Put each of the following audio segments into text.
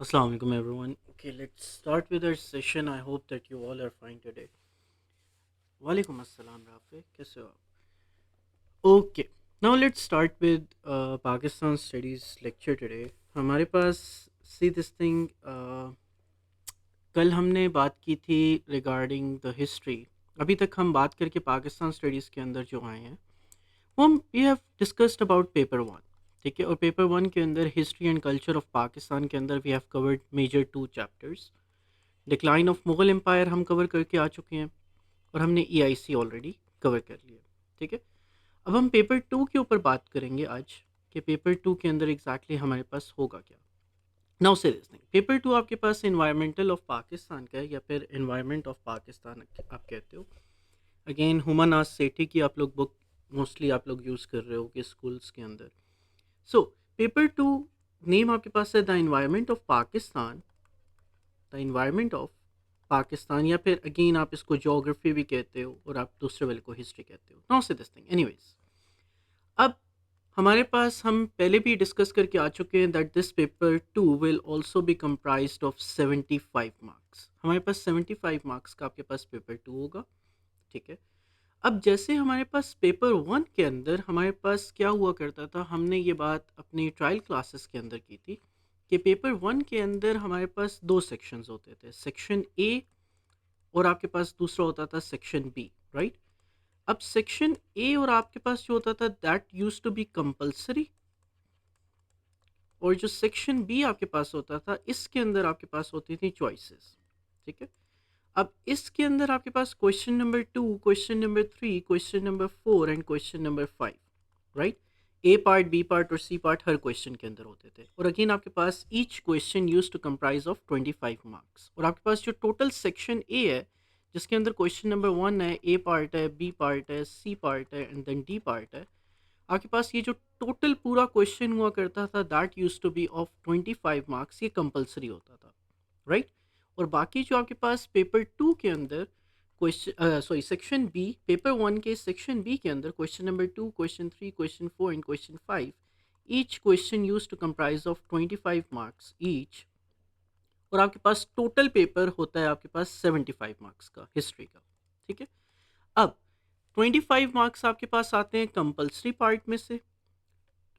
Assalamu alaikum everyone. Okay, let's start with our session. I hope that you all are fine today. Walaikum assalam Rafi. कैसे हो आप? Okay. Now let's start with Pakistan studies lecture today. हमारे पास see this thing कल हमने बात की थी regarding the history. अभी तक हम बात करके पाकिस्तान स्टडीज़ के अंदर जो आए हैं वो हम we have discussed about paper one. ठीक है, और पेपर वन के अंदर history and culture of Pakistan के अंदर we have covered major two chapters. Decline of Mughal empire हम कवर करके आ चुके हैं और हमने ईआईसी ऑलरेडी कवर कर लिया। ठीक है, अब हम पेपर टू के ऊपर बात करेंगे आज कि पेपर टू के अंदर एग्जैक्टली हमारे पास होगा क्या। नाउ से लिसनिंग, पेपर टू आपके पास इन्वायरमेंटल ऑफ पाकिस्तान का है या फिर इन्वायरमेंट ऑफ पाकिस्तान आप कहते हो। अगेन हुमानाज सेठी की आप लोग बुक मोस्टली आप लोग यूज़ कर रहे हो कि स्कूल्स के अंदर। सो पेपर टू नेम आपके पास है the environment of Pakistan, the environment of Pakistan, या फिर अगेन आप इसको जोग्राफी भी कहते हो और आप दूसरे वाले को हिस्ट्री कहते हो। Now say this thing anyways, अब हमारे पास हम पहले भी डिस्कस करके आ चुके हैं that this paper two will also be comprised of 75 marks. हमारे पास 75 मार्क्स का आपके पास पेपर टू होगा। ठीक है, अब जैसे हमारे पास पेपर वन के अंदर हमारे पास क्या हुआ करता था, हमने ये बात अपनी ट्रायल क्लासेस के अंदर की थी कि पेपर वन के अंदर हमारे पास दो सेक्शंस होते थे, सेक्शन ए और आपके पास दूसरा होता था सेक्शन बी, राइट। अब सेक्शन ए और आपके पास जो होता था that use to be compulsory, और जो सेक्शन बी आपके पास होता था इसके अंदर आपके पास होती थी चॉइसेस। ठीक है, अब इसके अंदर आपके पास question number two, question number three, question number four and question number five, right. A part, B part और सी पार्ट हर क्वेश्चन के अंदर होते थे, और अगेन आपके पास each question use to comprise of 25 marks. और आपके पास जो टोटल सेक्शन ए है जिसके अंदर क्वेश्चन नंबर वन है, ए पार्ट है, बी पार्ट है, सी पार्ट है एंड देन डी पार्ट है, आपके पास ये जो टोटल पूरा क्वेश्चन हुआ करता था that use to be of 25 marks, ये कंपल्सरी होता था, राइट। और बाकी जो आपके पास पेपर टू के अंदर question sorry section B, paper one के सेक्शन बी के अंदर question number two, question three, question four and question five, each question use to comprise of 25 marks each. और आपके पास टोटल पेपर होता है आपके पास 75 मार्क्स का हिस्ट्री का। ठीक है, अब 25 मार्क्स आपके पास आते हैं कंपल्सरी पार्ट में से,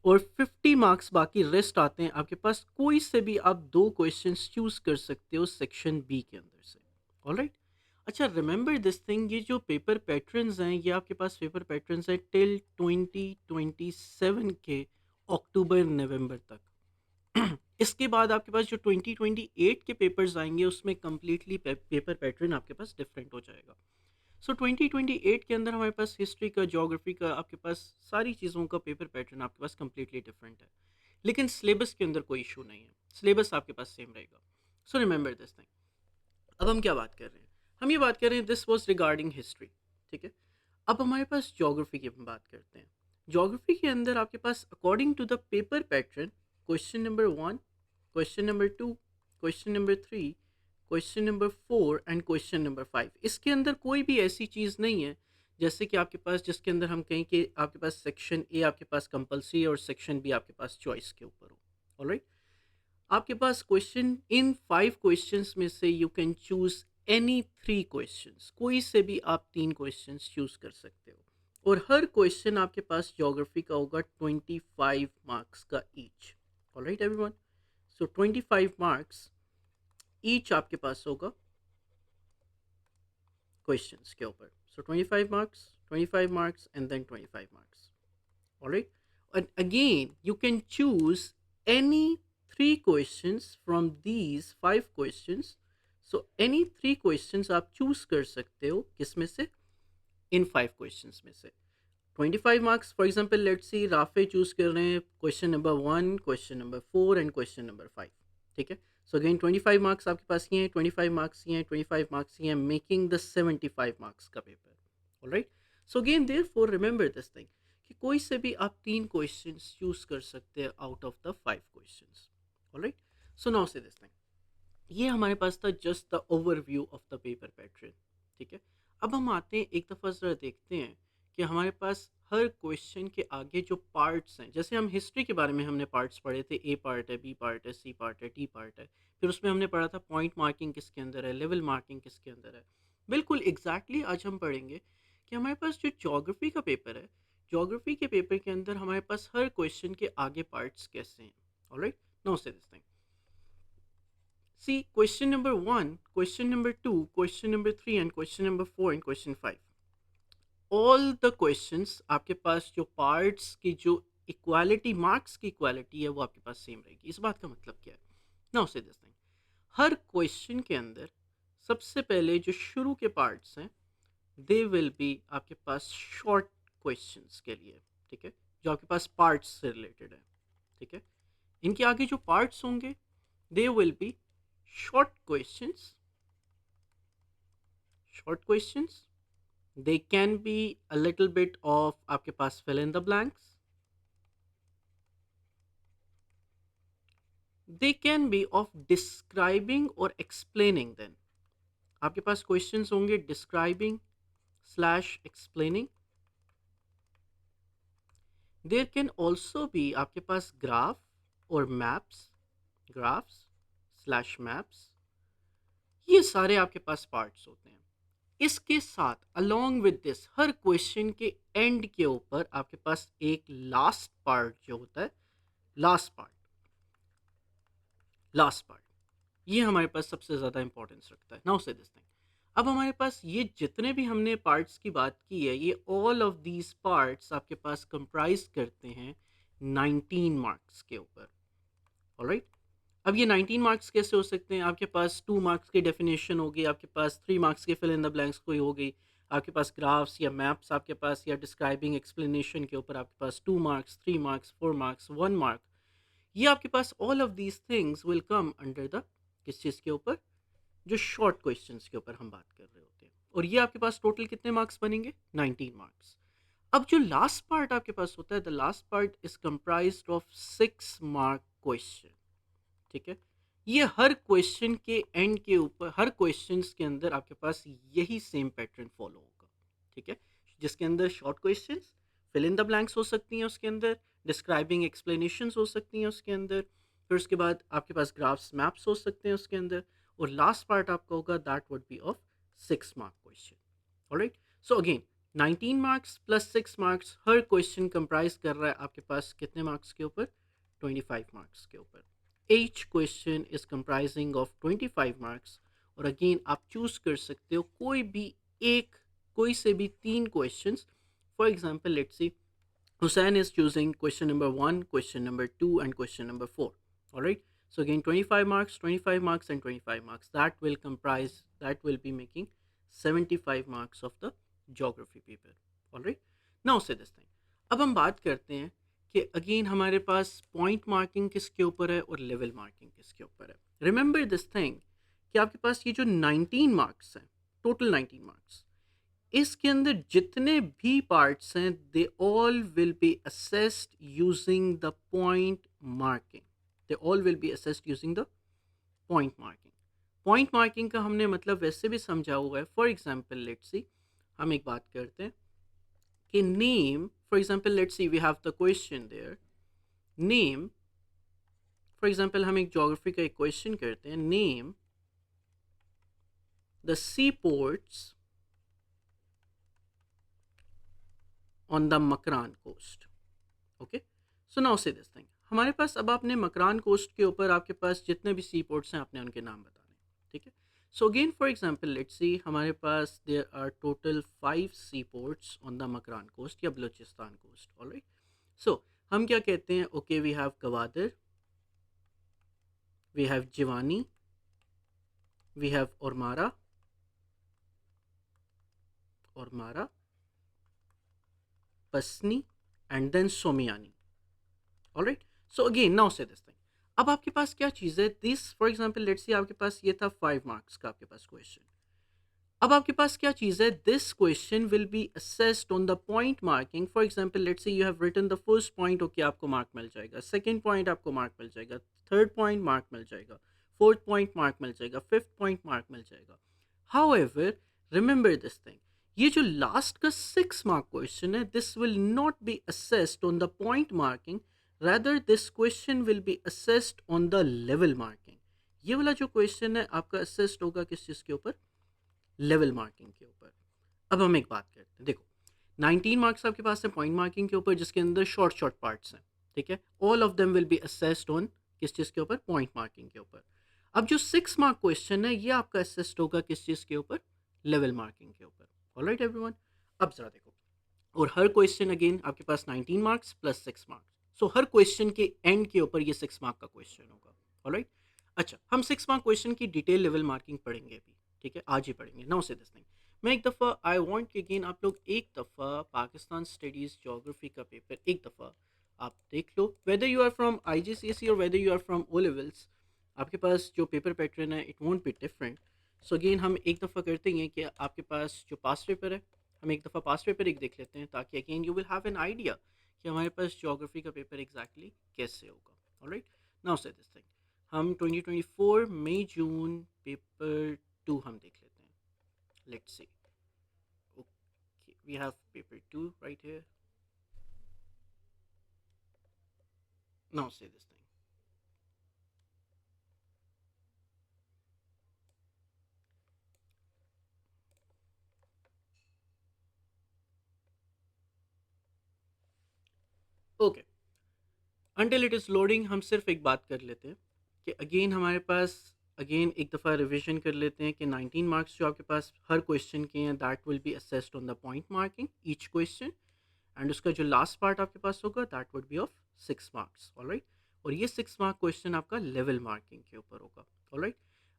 और 50 मार्क्स बाकी रेस्ट आते हैं आपके पास, कोई से भी आप दो क्वेश्चंस चूज कर सकते हो सेक्शन बी के अंदर से। ऑलराइट, अच्छा रिमेंबर दिस थिंग, ये जो पेपर पैटर्न्स हैं ये आपके पास पेपर पैटर्न्स हैं टिल 2027 के अक्टूबर नवंबर तक। इसके बाद आपके पास जो 2028 के पेपर्स आएंगे उसमें कम्प्लीटली पेपर पैटर्न आपके पास डिफरेंट हो जाएगा। सो 2028 के अंदर हमारे पास हिस्ट्री का, ज्योग्राफी का, आपके पास सारी चीज़ों का पेपर पैटर्न आपके पास कम्प्लीटली डिफरेंट है, लेकिन सिलेबस के अंदर कोई इशू नहीं है, सिलेबस आपके पास सेम रहेगा। सो रिमेंबर दिस थिंग। अब हम क्या बात कर रहे हैं, हम ये बात कर रहे हैं दिस वॉज रिगार्डिंग हिस्ट्री। ठीक है, अब हमारे पास ज्योग्राफी की हम बात करते हैं। ज्योग्राफी के अंदर आपके पास according to the paper pattern question number one, question number two, question number three, question number four and question number five, इसके अंदर कोई भी ऐसी चीज़ नहीं है जैसे कि आपके पास जिसके अंदर हम कहें कि आपके पास सेक्शन ए आपके पास कंपलसरी और सेक्शन बी आपके पास चॉइस के ऊपर हो। ऑलराइट, आपके पास क्वेश्चन इन फाइव क्वेश्चंस में से you can choose any three questions, कोई से भी आप तीन क्वेश्चंस चूज कर सकते हो, और हर क्वेश्चन आपके पास ज्योग्राफी का होगा 25 मार्क्स का each. Alright everyone, so 25 marks each आपके पास होगा क्वेश्चंस के ऊपर। So 25 marks, 25 marks and then 25 marks. Alright, and again you can choose any three questions from these five questions। so any three questions आप choose कर सकते हो किसमें से, इन फाइव क्वेश्चंस में से। 25 marks for example let's C Rafe choose कर रहे हैं question number one, question number four and question number five. ठीक है, सो अगेन 25 मार्क्स आपके पास ये हैं, 25 मार्क्स ये हैं, 25 मार्क्स ये हैं, मेकिंग द 75 मार्क्स का paper. Alright, so again therefore remember this thing कि कोई से भी आप तीन क्वेश्चंस चूज कर सकते हैं out of the five questions. Alright, so now say this thing, ये हमारे पास था just the overview of the paper pattern. ठीक है, अब हम आते हैं एक दफ़ा ज़रा देखते हैं कि हमारे पास हर क्वेश्चन के आगे जो पार्ट्स हैं, जैसे हम हिस्ट्री के बारे में हमने पार्ट्स पढ़े थे, ए पार्ट है, बी पार्ट है, सी पार्ट है, डी पार्ट है। फिर उसमें हमने पढ़ा था पॉइंट मार्किंग किसके अंदर है, लेवल मार्किंग किसके अंदर है। बिल्कुल एग्जैक्टली आज हम पढ़ेंगे कि हमारे पास जो ज्योग्राफी का पेपर है, ज्योग्राफी के पेपर के अंदर हमारे पास हर क्वेश्चन के आगे पार्ट्स कैसे हैं। Alright, now say this thing, see question number 1, question number 2, question number 3 and question number 4 and question 5, all the questions आपके पास जो पार्ट्स की जो इक्वालिटी, मार्क्स की इक्वालिटी है, वो आपके पास सेम रहेगी। इस बात का मतलब क्या है, now say this thing, her question के अंदर सबसे पहले जो शुरू के पार्ट्स हैं, दे विल बी आपके पास शॉर्ट क्वेश्चंस के लिए, ठीक है, जो आपके पास पार्ट्स से रिलेटेड है, ठीक है। इनके आगे जो पार्ट्स होंगे, they will be short questions, short questions. They can be a little bit of आपके पास fill in the blanks. They can be of describing or explaining then. आपके पास questions होंगे describing slash explaining. There can also be आपके पास graph or maps, graphs slash maps. ये सारे आपके पास parts होते हैं। इसके साथ along with this her question के एंड के ऊपर आपके पास एक लास्ट पार्ट जो होता है, लास्ट पार्ट, ये हमारे पास सबसे ज़्यादा इंपॉर्टेंस रखता है। नाउ से दिस थिंग, अब हमारे पास ये जितने भी हमने पार्ट्स की बात की है, ये ऑल ऑफ दीज पार्ट्स आपके पास कंप्राइज करते हैं 19 मार्क्स के ऊपर। ऑलराइट, अब ये 19 मार्क्स कैसे हो सकते हैं? आपके पास 2 मार्क्स की डेफिनेशन होगी, आपके पास 3 मार्क्स के फिल इन द ब्लैंक्स कोई हो गई, आपके पास ग्राफ्स या मैप्स आपके पास, या डिस्क्राइबिंग एक्सप्लेनेशन के ऊपर आपके पास 2 मार्क्स, 3 मार्क्स, 4 मार्क्स, 1 मार्क। ये आपके पास all of these things will come under the किस चीज़ के ऊपर, जो शॉर्ट क्वेश्चंस के ऊपर हम बात कर रहे होते हैं। और ये आपके पास टोटल कितने मार्क्स बनेंगे? 19 मार्क्स। अब जो लास्ट पार्ट आपके पास होता है, the last part is comprised of 6 mark question, ठीक है। ये हर क्वेश्चन के एंड के ऊपर, हर क्वेश्चंस के अंदर आपके पास यही सेम पैटर्न फॉलो होगा, ठीक है, जिसके अंदर short questions, fill in the blanks हो सकती हैं उसके अंदर, डिस्क्राइबिंग एक्सप्लेनेशंस हो सकती हैं उसके अंदर, फिर उसके बाद आपके पास ग्राफ्स मैप्स हो सकते हैं उसके अंदर, और लास्ट पार्ट आपका होगा that would be of 6 mark question. Alright, so again 19 marks plus 6 marks, her question comprise कर रहा है आपके पास कितने मार्क्स के ऊपर? 25 मार्क्स के ऊपर। each question is comprising of 25 marks, और अगेन आप चूज कर सकते हो कोई भी एक, कोई से भी 3 questions. For example let's C Hussein is choosing question number 1, question number 2 and question number 4. All right, so again 25 marks, 25 marks and 25 marks, that will comprise, that will be making 75 marks of the geography paper. All right, now say this thing, अब हम बात करते हैं कि again हमारे पास point marking किसके ऊपर है और लेवल मार्किंग किसके ऊपर है। रिमेंबर दिस थिंग कि आपके पास ये जो 19 मार्क्स हैं, टोटल 19 मार्क्स, इसके अंदर जितने भी पार्ट्स हैं, they all will be assessed using the point marking, they all will be assessed using the point marking. Point marking का हमने मतलब वैसे भी समझा हुआ है। फॉर एग्जाम्पल लेट्स सी, हम एक बात करते हैं कि name, for example let's see we have the question there, name, for example हम एक ज्योग्राफी का एक क्वेश्चन करते हैं, name the sea ports on the Makran coast. Okay, so now say this thing, हमारे पास अब आपने मकरान कोस्ट के ऊपर आपके पास जितने भी सी पोर्ट्स हैं आपने उनके नाम बताने, ठीक है। So again for example let's see, हमारे पास there are total 5 sea ports on the Makran coast या बलूचिस्तान कोस्ट। ऑलराइट, सो हम क्या कहते हैं? Okay, we have Gwadar, we have Jiwani, we have Ormara, Pasni and then Sonmiani. Alright, so again now say this thing, अब आपके पास क्या चीज़ है? This for example let's see आपके पास ये था 5 मार्क्स का आपके पास क्वेश्चन। अब आपके पास क्या चीज़ है? This question will be assessed on the point marking. For example let's see you have written the first point, okay आपको मार्क मिल जाएगा, सेकंड पॉइंट आपको मार्क मिल जाएगा, थर्ड पॉइंट मार्क मिल जाएगा, फोर्थ पॉइंट मार्क मिल जाएगा, फिफ्थ पॉइंट मार्क मिल जाएगा। हाउएवर रिमेंबर दिस थिंग, ये जो लास्ट का 6 मार्क क्वेश्चन है, this will not B assessed on the point marking, rather this question will be assessed on the level marking. ये वाला जो क्वेश्चन है आपका असेस्ड होगा किस चीज़ के ऊपर? लेवल मार्किंग के ऊपर। अब हम एक बात करते हैं, देखो 19 मार्क्स आपके पास है पॉइंट मार्किंग के ऊपर, जिसके अंदर शॉर्ट शॉर्ट पार्ट्स हैं, ठीक है। All of them will be assessed on किस चीज़ के ऊपर? पॉइंट मार्किंग के ऊपर। अब जो 6 मार्क क्वेश्चन है ये आपका असेस्ड होगा किस चीज़ के ऊपर? लेवल मार्किंग के ऊपर। ऑलराइट एवरीवन, अब जरा देखो, और हर क्वेश्चन अगेन आपके पास 19 मार्क्स प्लस 6 मार्क्स, सो हर क्वेश्चन के एंड के ऊपर ये 6 मार्क का क्वेश्चन होगा। ऑलराइट, अच्छा हम 6 मार्क क्वेश्चन की डिटेल लेवल मार्किंग पढ़ेंगे अभी, ठीक है, आज ही पढ़ेंगे। नाउ से दिस थिंग, मैं एक दफ़ा आई वांट कि अगेन आप लोग एक दफ़ा पाकिस्तान स्टडीज़ जोग्राफी का पेपर एक दफ़ा आप देख लो, whether you are from IGCSE और whether you are from O levels, आपके पास जो पेपर पैटर्न है it won't be different. So again हम एक दफ़ा करते हैं कि आपके पास जो पास पेपर है, हम एक दफ़ा पास पेपर एक देख लेते हैं, ताकि again you will have an idea कि हमारे पास ज्योग्राफी का पेपर एग्जैक्टली कैसे होगा। Alright, now say this thing, हम 2024 मई जून पेपर 2 हम देख लेते हैं। Let's see, okay we have paper 2 right here. Now say this thing, okay until it is loading, हम सिर्फ एक बात कर लेते हैं कि अगेन हमारे पास अगेन एक दफ़ा रिवीजन कर लेते हैं कि 19 मार्क्स जो आपके पास हर क्वेश्चन के हैं that will be assessed on the point marking each question, and उसका जो लास्ट पार्ट आपके पास होगा that would be of 6 marks. Alright, और ये 6 मार्क क्वेश्चन आपका लेवल मार्किंग के ऊपर होगा। ऑलराइट,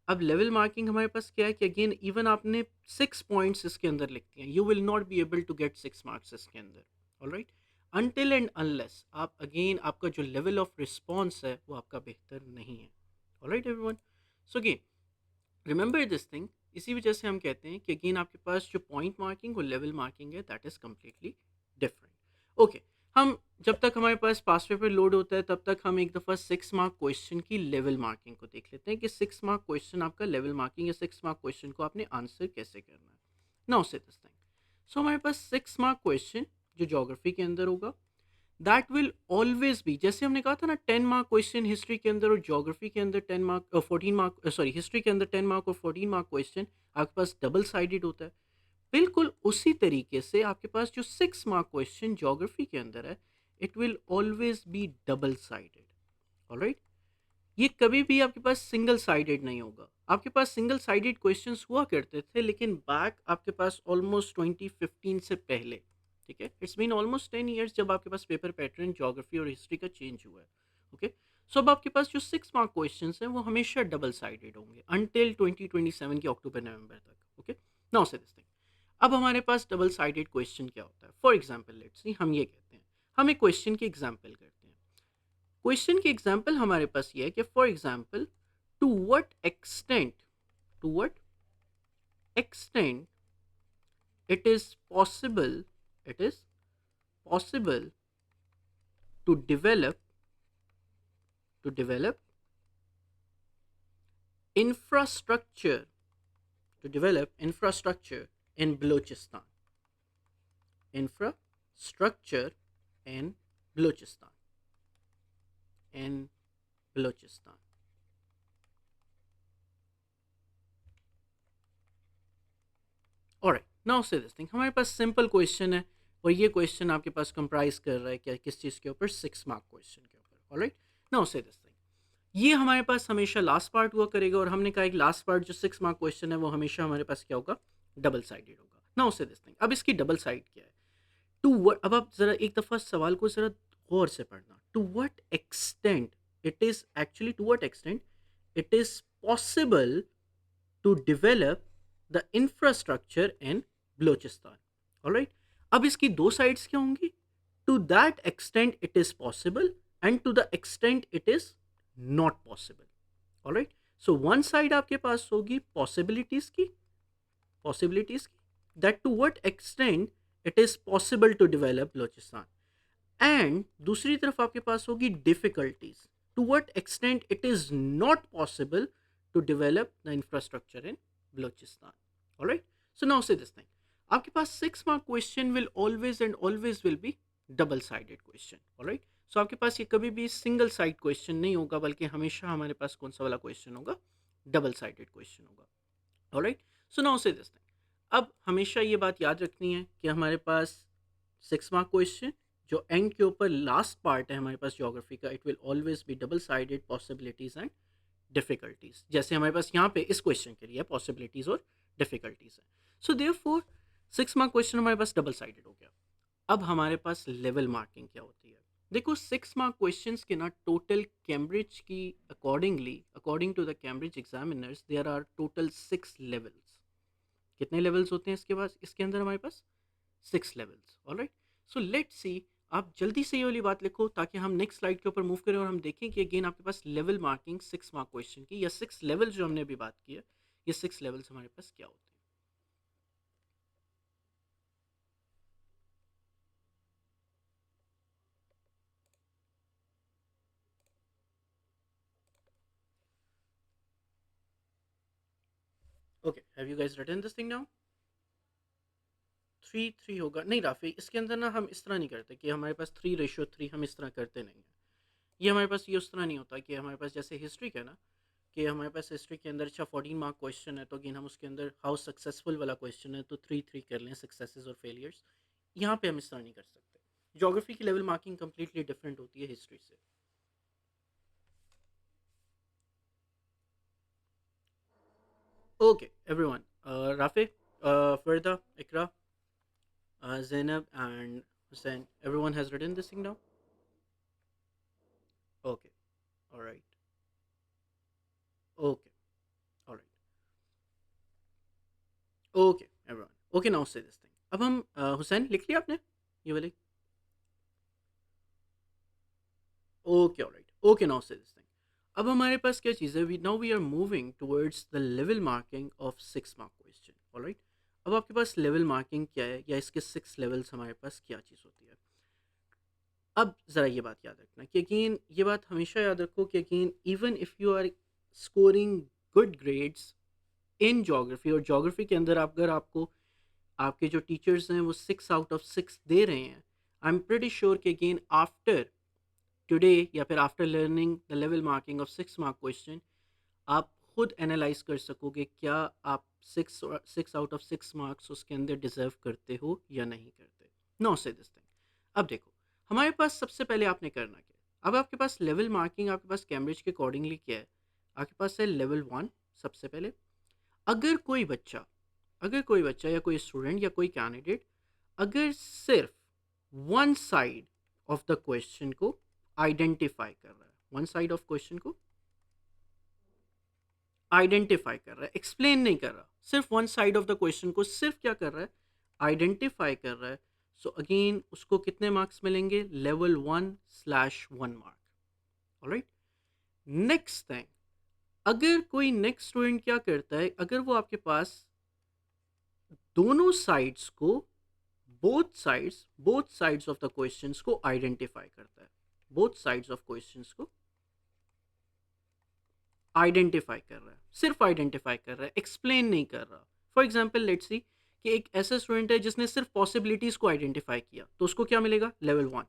अब लेवल मार्किंग हमारे पास क्या है कि अगेन इवन आपने 6 पॉइंट्स इसके अंदर लिख दिए, you will not be able to get 6 marks इसके अंदर। ऑलराइट, अनटिल एंड अनलेस आप अगेन आपका जो लेवल ऑफ रिस्पॉन्स है वो आपका बेहतर नहीं है। Alright everyone, so again remember this thing, इसी वजह से हम कहते हैं कि अगेन आपके पास जो पॉइंट मार्किंग और लेवल मार्किंग है that is completely different. Okay, हम जब तक हमारे पास पास पेपर लोड होता है तब तक हम एक दफ़ा 6 मार्क क्वेश्चन की लेवल मार्किंग को देख लेते हैं कि 6 मार्क क्वेश्चन आपका लेवल मार्किंग या 6 मार्क क्वेश्चन को आपने आंसर कैसे करना है। नाउ से दिस थिंग, सो हमारे पास 6 मार्क क्वेश्चन जो ज्योग्राफी के अंदर होगा दैट विल ऑलवेज बी, जैसे हमने कहा था ना 10 मार्क क्वेश्चन हिस्ट्री के अंदर और ज्योग्राफी के अंदर 10 मार्क 14 मार्क, सॉरी हिस्ट्री के अंदर 10 मार्क और 14 मार्क क्वेश्चन आपके पास डबल साइडेड होता है, बिल्कुल उसी तरीके से आपके पास जो 6 मार्क क्वेश्चन ज्योग्राफी के अंदर है it will always be double sided. Alright, ये कभी भी आपके पास सिंगल साइडेड नहीं होगा। आपके पास सिंगल साइडेड क्वेश्चंस हुआ करते थे लेकिन बैक आपके पास ऑलमोस्ट 2015 से पहले, ठीक है, इट्स बीन ऑलमोस्ट 10 ईयर्स जब आपके पास पेपर पैटर्न ज्योग्राफी और हिस्ट्री का चेंज हुआ है। ओके, सो अब आपके पास जो 6 मार्क क्वेश्चंस हैं वो हमेशा डबल साइडेड होंगे अनटिल 2027 के अक्टूबर नवंबर तक। Okay, now say this thing, अब हमारे पास डबल साइडेड क्वेश्चन क्या होता है? फॉर एग्जाम्पल लेट्स सी, हम ये कहते हैं, हम एक क्वेश्चन की एग्जाम्पल करते हैं। क्वेश्चन की एग्जाम्पल हमारे पास ये है कि for example to what extent, to what extent it is possible, it is possible to develop infrastructure, to develop infrastructure in Balochistan, infrastructure in Balochistan, in Balochistan। Alright, now say this thing, हमारे पास simple question है और ये question आपके पास comprise कर रहा है क्या, किस चीज़ के ऊपर? 6 मार्क क्वेश्चन के ऊपर। Alright, now say this thing, ये हमारे पास हमेशा लास्ट पार्ट हुआ करेगा और हमने कहा एक लास्ट पार्ट जो 6 मार्क क्वेश्चन है वो हमेशा हमारे पास क्या होगा? डबल साइडेड होगा। नाउ से दिस थिंग, अब इसकी डबल साइड क्या है? अब आप ज़रा एक दफ़ा सवाल को ज़रा गौर से पढ़ना। To what extent it is actually, to what extent it is possible to develop the infrastructure in Balochistan. Alright, अब इसकी दो साइड्स क्या होंगी? To that extent it is possible and to the extent it is not possible. Alright, so one side आपके पास होगी possibilities की, possibilities की, that to what extent it is possible to develop Balochistan, and दूसरी तरफ आपके पास होगी difficulties, to what extent it is not possible to develop the infrastructure in Balochistan. Alright, so now say this thing, आपके पास 6 mark question will always and always will be double sided question, alright. So आपके पास ये कभी भी single side question नहीं होगा, बल्कि हमेशा हमारे पास कौन सा वाला क्वेश्चन होगा, डबल साइडेड क्वेश्चन होगा, alright. So now say this thing, अब हमेशा ये बात याद रखनी है कि हमारे पास 6 मार्क क्वेश्चन जो एंड के ऊपर लास्ट पार्ट है हमारे पास ज्योग्राफी का, it will always be double sided possibilities and difficulties, जैसे हमारे पास यहाँ पे इस क्वेश्चन के लिए पॉसिबिलिटीज और डिफिकल्टीज है। सो देयरफॉर 6 मार्क क्वेश्चन हमारे पास डबल साइडेड हो गया। अब हमारे पास लेवल मार्किंग क्या होती है? देखो 6 मार्क क्वेश्चंस के ना टोटल कैम्ब्रिज की according to the Cambridge examiners there are total 6 levels. कितने लेवल्स होते हैं इसके पास, इसके अंदर हमारे पास 6 levels, alright. So let's see, आप जल्दी से ये वाली बात लिखो ताकि हम नेक्स्ट स्लाइड के ऊपर मूव करें और हम देखें कि अगेन आपके पास लेवल मार्किंग 6 मार्क क्वेश्चन की, या 6 लेवल जो हमने अभी बात की है, ये 6 लेवल्स हमारे पास क्या होते हैं। Okay, have you guys written this thing now? 3-3 होगा नहीं राफी, इसके अंदर ना हम इस तरह नहीं करते कि हमारे पास 3:3, हम इस तरह करते नहीं हैं। ये हमारे पास ये उस तरह नहीं होता कि हमारे पास जैसे हिस्ट्री का ना, कि हमारे पास हिस्ट्री के अंदर अच्छा 14 मार्क क्वेश्चन है, तो अगेन हम उसके अंदर हाउ सक्सेसफुल वाला क्वेश्चन है तो 3-3 कर लें, सक्सेसेस और फेलियर्स। यहाँ पे हम इस तरह नहीं कर सकते। ज्योग्राफी की लेवल मार्किंग कम्प्लीटली डिफरेंट होती है हिस्ट्री से। Okay everyone, Rafay, Farda, Iqra, Zainab and Hussein, everyone has written this thing down? Okay, all right. Okay, all right. Okay, everyone. Okay, now say this thing. अब हम हुसैन लिख लिया आपने ये वाली? Okay, alright. Okay, now say this thing. अब हमारे पास क्या चीज़ है, we are moving towards the level marking of 6 mark question, alright. अब आपके पास लेवल मार्किंग क्या है, या इसके 6 लेवल्स हमारे पास क्या चीज़ होती है। अब ज़रा ये बात याद रखना कि अगेन ये बात हमेशा याद रखो कि again even if you are scoring good grades in geography, और जोग्राफी के अंदर अगर आपको आपके जो टीचर्स हैं वो 6 आउट ऑफ 6 दे रहे हैं, आई एम प्रेटी श्योर कि अगेन आफ्टर टुडे या फिर after learning the level marking of 6 mark question, आप खुद एनालाइज कर सकोगे क्या आप 6 आउट ऑफ 6 मार्क्स उसके अंदर डिजर्व करते हो या नहीं करते। नो से दिस थिंग। अब देखो हमारे पास सबसे पहले आपने करना क्या है। अब आपके पास लेवल मार्किंग आपके पास कैम्ब्रिज के अकॉर्डिंगली क्या है, आपके पास है लेवल 1। सबसे पहले अगर कोई बच्चा या कोई स्टूडेंट या कोई कैंडिडेट अगर सिर्फ one side of the question को आइडेंटिफाई कर रहा है, वन साइड ऑफ क्वेश्चन को आइडेंटिफाई कर रहा है, एक्सप्लेन नहीं कर रहा, सिर्फ one side of the question को सिर्फ क्या कर रहा है, आइडेंटिफाई कर रहा है, सो अगेन उसको कितने मार्क्स मिलेंगे, level 1/1 mark, alright. Next thing, अगर कोई नेक्स्ट स्टूडेंट क्या करता है, अगर वो आपके पास दोनों साइड्स को both sides of the questions को आइडेंटिफाई करता है, बोथ साइड्स ऑफ क्वेश्चंस को आइडेंटिफाई कर रहा है, सिर्फ आइडेंटिफाई कर रहा है, एक्सप्लेन नहीं कर रहा। फॉर एग्जाम्पल लेट्स सी कि एक ऐसा स्टूडेंट है जिसने सिर्फ पॉसिबिलिटीज को आइडेंटिफाई किया, तो उसको क्या मिलेगा, लेवल 1।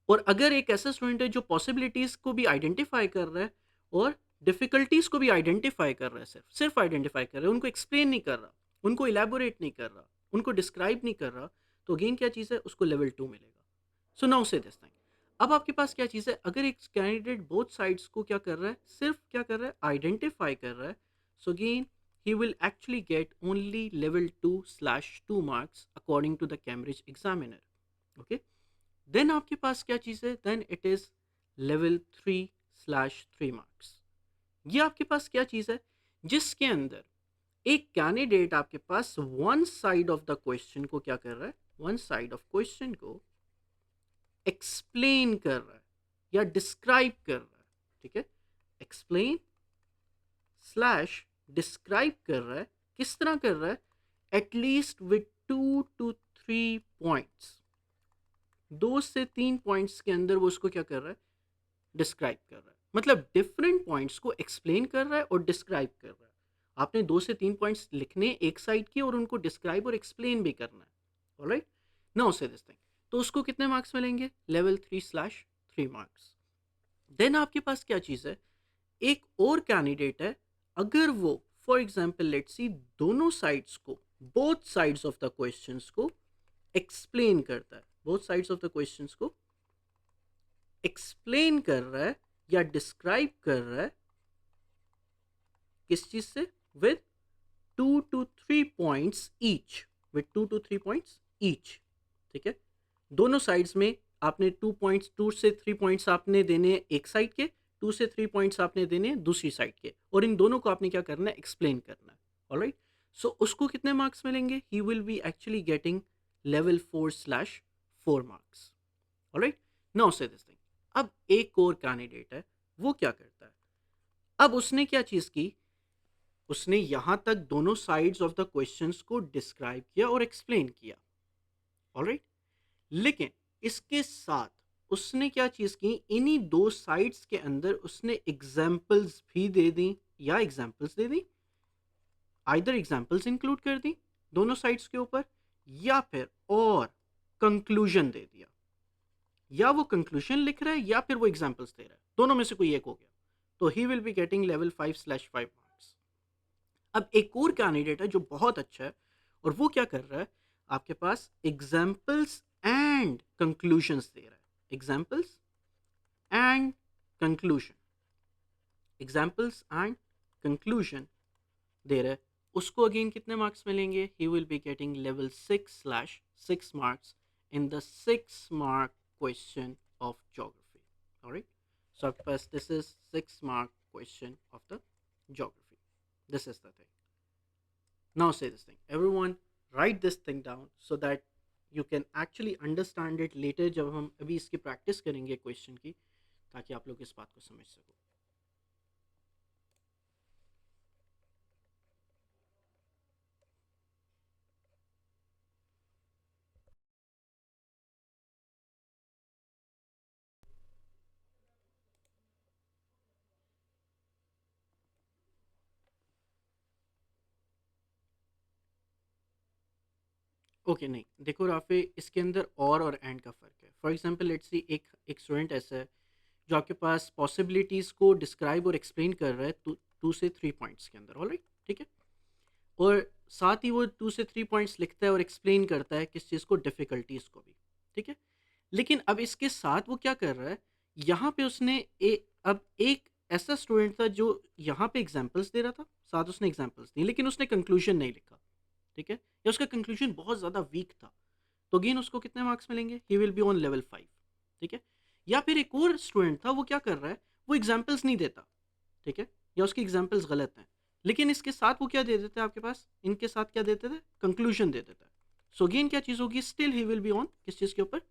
और अगर एक ऐसा स्टूडेंट है जो पॉसिबिलिटीज को भी आइडेंटिफाई कर रहा है और डिफिकल्टीज को भी आइडेंटिफाई कर रहा है, सिर्फ आइडेंटिफाई कर रहा है, उनको एक्सप्लेन नहीं कर रहा, उनको इलेबोरेट नहीं कर रहा, उनको डिस्क्राइब नहीं कर रहा, तो अगेन क्या चीज़ है, उसको लेवल 2 मिलेगा। सो नाउ से दिस थिंग। अब आपके पास क्या चीज़ है, अगर एक कैंडिडेट बोथ साइड्स को क्या कर रहा है, सिर्फ क्या कर रहा है, आइडेंटिफाई कर रहा है, so again he will actually get only level 2/2 marks according to the Cambridge examiner, okay। Then आपके पास क्या चीज़ है, then it is level 3/3 marks. ये आपके पास क्या चीज़ है, जिसके अंदर एक कैंडिडेट आपके पास one side of the question को क्या कर रहा है, वन साइड ऑफ क्वेश्चन को एक्सप्लेन कर रहा है या डिस्क्राइब कर रहा है, ठीक है, एक्सप्लेन स्लैश डिस्क्राइब कर रहा है, किस तरह कर रहा है, एटलीस्ट विथ 2 to 3 पॉइंट्स, 2 से 3 पॉइंट्स के अंदर वो उसको क्या कर रहा है, डिस्क्राइब कर रहा है, मतलब डिफरेंट पॉइंट्स को एक्सप्लेन कर रहा है और डिस्क्राइब कर रहा है। आपने 2 से 3 पॉइंट्स लिखने एक साइड की और उनको डिस्क्राइब और एक्सप्लेन भी करना है. Alright, now say this thing. तो उसको कितने मार्क्स मिलेंगे? Level 3/3 marks. देन आपके पास क्या चीज़ है, एक और कैंडिडेट है, अगर वो फॉर एग्जाम्पल लेट्स सी दोनों साइड्स को, both sides of the questions को एक्सप्लेन करता है, both sides of the questions को एक्सप्लेन कर रहा है या डिस्क्राइब कर रहा है, किस चीज से? With 2 to 3 points each, with 2 to 3 points each. ठीक है, दोनों साइड्स में आपने 2 पॉइंट्स, 2 से 3 पॉइंट्स आपने देने एक साइड के, 2 से 3 पॉइंट्स आपने देने दूसरी साइड के, और इन दोनों को आपने क्या करना है? एक्सप्लेन करना है. ऑलराइट, सो उसको कितने मार्क्स मिलेंगे? He will B actually getting level 4/4 marks. Alright, now say this thing. अब एक और कैंडिडेट है, वो क्या करता है? अब उसने क्या चीज की, उसने यहां तक दोनों साइड्स ऑफ द क्वेश्चंस को डिस्क्राइब किया और एक्सप्लेन किया. ऑलराइट, लेकिन इसके साथ उसने क्या चीज की, इन्हीं दो साइड्स के अंदर उसने एग्जाम्पल्स भी दे दी, या एग्जाम्पल्स दे दी, आइदर एग्जाम्पल्स इंक्लूड कर दी दोनों साइड्स के ऊपर, या फिर और कंक्लूजन दे दिया. या वो कंक्लूजन लिख रहा है या फिर वो एग्जाम्पल्स दे रहा है, दोनों में से कोई एक हो गया. तो ही will be getting level 5/5 marks. अब एक और कैंडिडेट है जो बहुत अच्छा है, और वो क्या कर रहा है, आपके पास एग्जाम्पल्स एंड कंक्लूजन्स दे रहा है. Examples and conclusion, examples and conclusion दे रहा है. उसको अगेन कितने मार्क्स मिलेंगे? He will be getting level 6/6 marks in the 6 mark question of geography. Alright, so आपके पास this is 6 mark question of the geography. This is the thing. Now say this thing. Everyone write this thing down so that you can actually understand it later जब हम अभी इसकी practice करेंगे question की, ताकि आप लोग इस बात को समझ सको. ओके, नहीं देखो राफे, इसके अंदर और एंड का फ़र्क है. फॉर एग्जांपल लेट्स सी एक स्टूडेंट ऐसा है जो आपके पास पॉसिबिलिटीज़ को डिस्क्राइब और एक्सप्लेन कर रहा है 2 से 3 पॉइंट्स के अंदर. ऑलराइट, ठीक है, और साथ ही वो 2 से 3 पॉइंट्स लिखता है और एक्सप्लेन करता है किस चीज़ को, डिफ़िकल्टीज़ को भी. ठीक है, लेकिन अब इसके साथ वो क्या कर रहा है, यहाँ पे उसने अब एक ऐसा स्टूडेंट था जो यहाँ पे एग्जाम्पल्स दे रहा था, साथ उसने एग्जाम्पल्स दी, लेकिन उसने कंक्लूजन नहीं लिखा. ठीक है, या उसका कंक्लूजन बहुत ज़्यादा वीक था. तो अगेन उसको कितने मार्क्स मिलेंगे? He will be on level 5. ठीक है, या फिर एक और स्टूडेंट था, वो क्या कर रहा है, वो एग्जाम्पल्स नहीं देता. ठीक है, या उसकी एग्जाम्पल्स गलत हैं, लेकिन इसके साथ वो क्या दे देते हैं आपके पास, इनके साथ क्या देते थे? कंक्लूजन दे देता है. सो अगेन क्या चीज़ होगी, still he will be on किस चीज़ के ऊपर?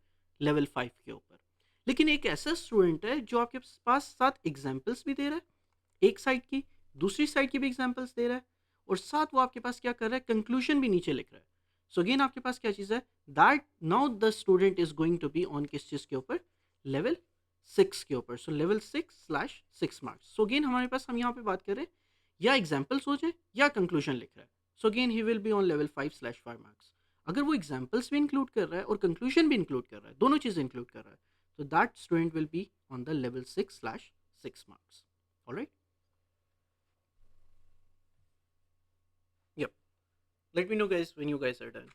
लेवल 5 के ऊपर. लेकिन एक ऐसा स्टूडेंट है जो आपके पास साथ एग्जाम्पल्स भी दे रहा है एक साइड की, दूसरी साइड की भी एग्जाम्पल्स दे रहा है, और साथ वो आपके पास क्या कर रहा है, कंक्लूजन भी नीचे लिख रहा है. सो अगेन आपके पास क्या चीज़ है, that now the student is going to be on किस चीज़ के ऊपर? लेवल 6 के ऊपर. So level 6/6 marks. So again हमारे पास, हम यहाँ पे बात कर रहे हैं या एग्जाम्पल्स हो जाए या कंक्लूजन लिख रहा है. So again he will be on level 5/5 marks. अगर वो एग्जाम्पल्स भी इंक्लूड कर रहा है और कंक्लूजन भी इंक्लूड कर रहा है, दोनों चीज़ें इंक्लूड कर रहा है, तो that student will be on the level 6/6 marks. Alright, yep, let me know guys when you guys are done.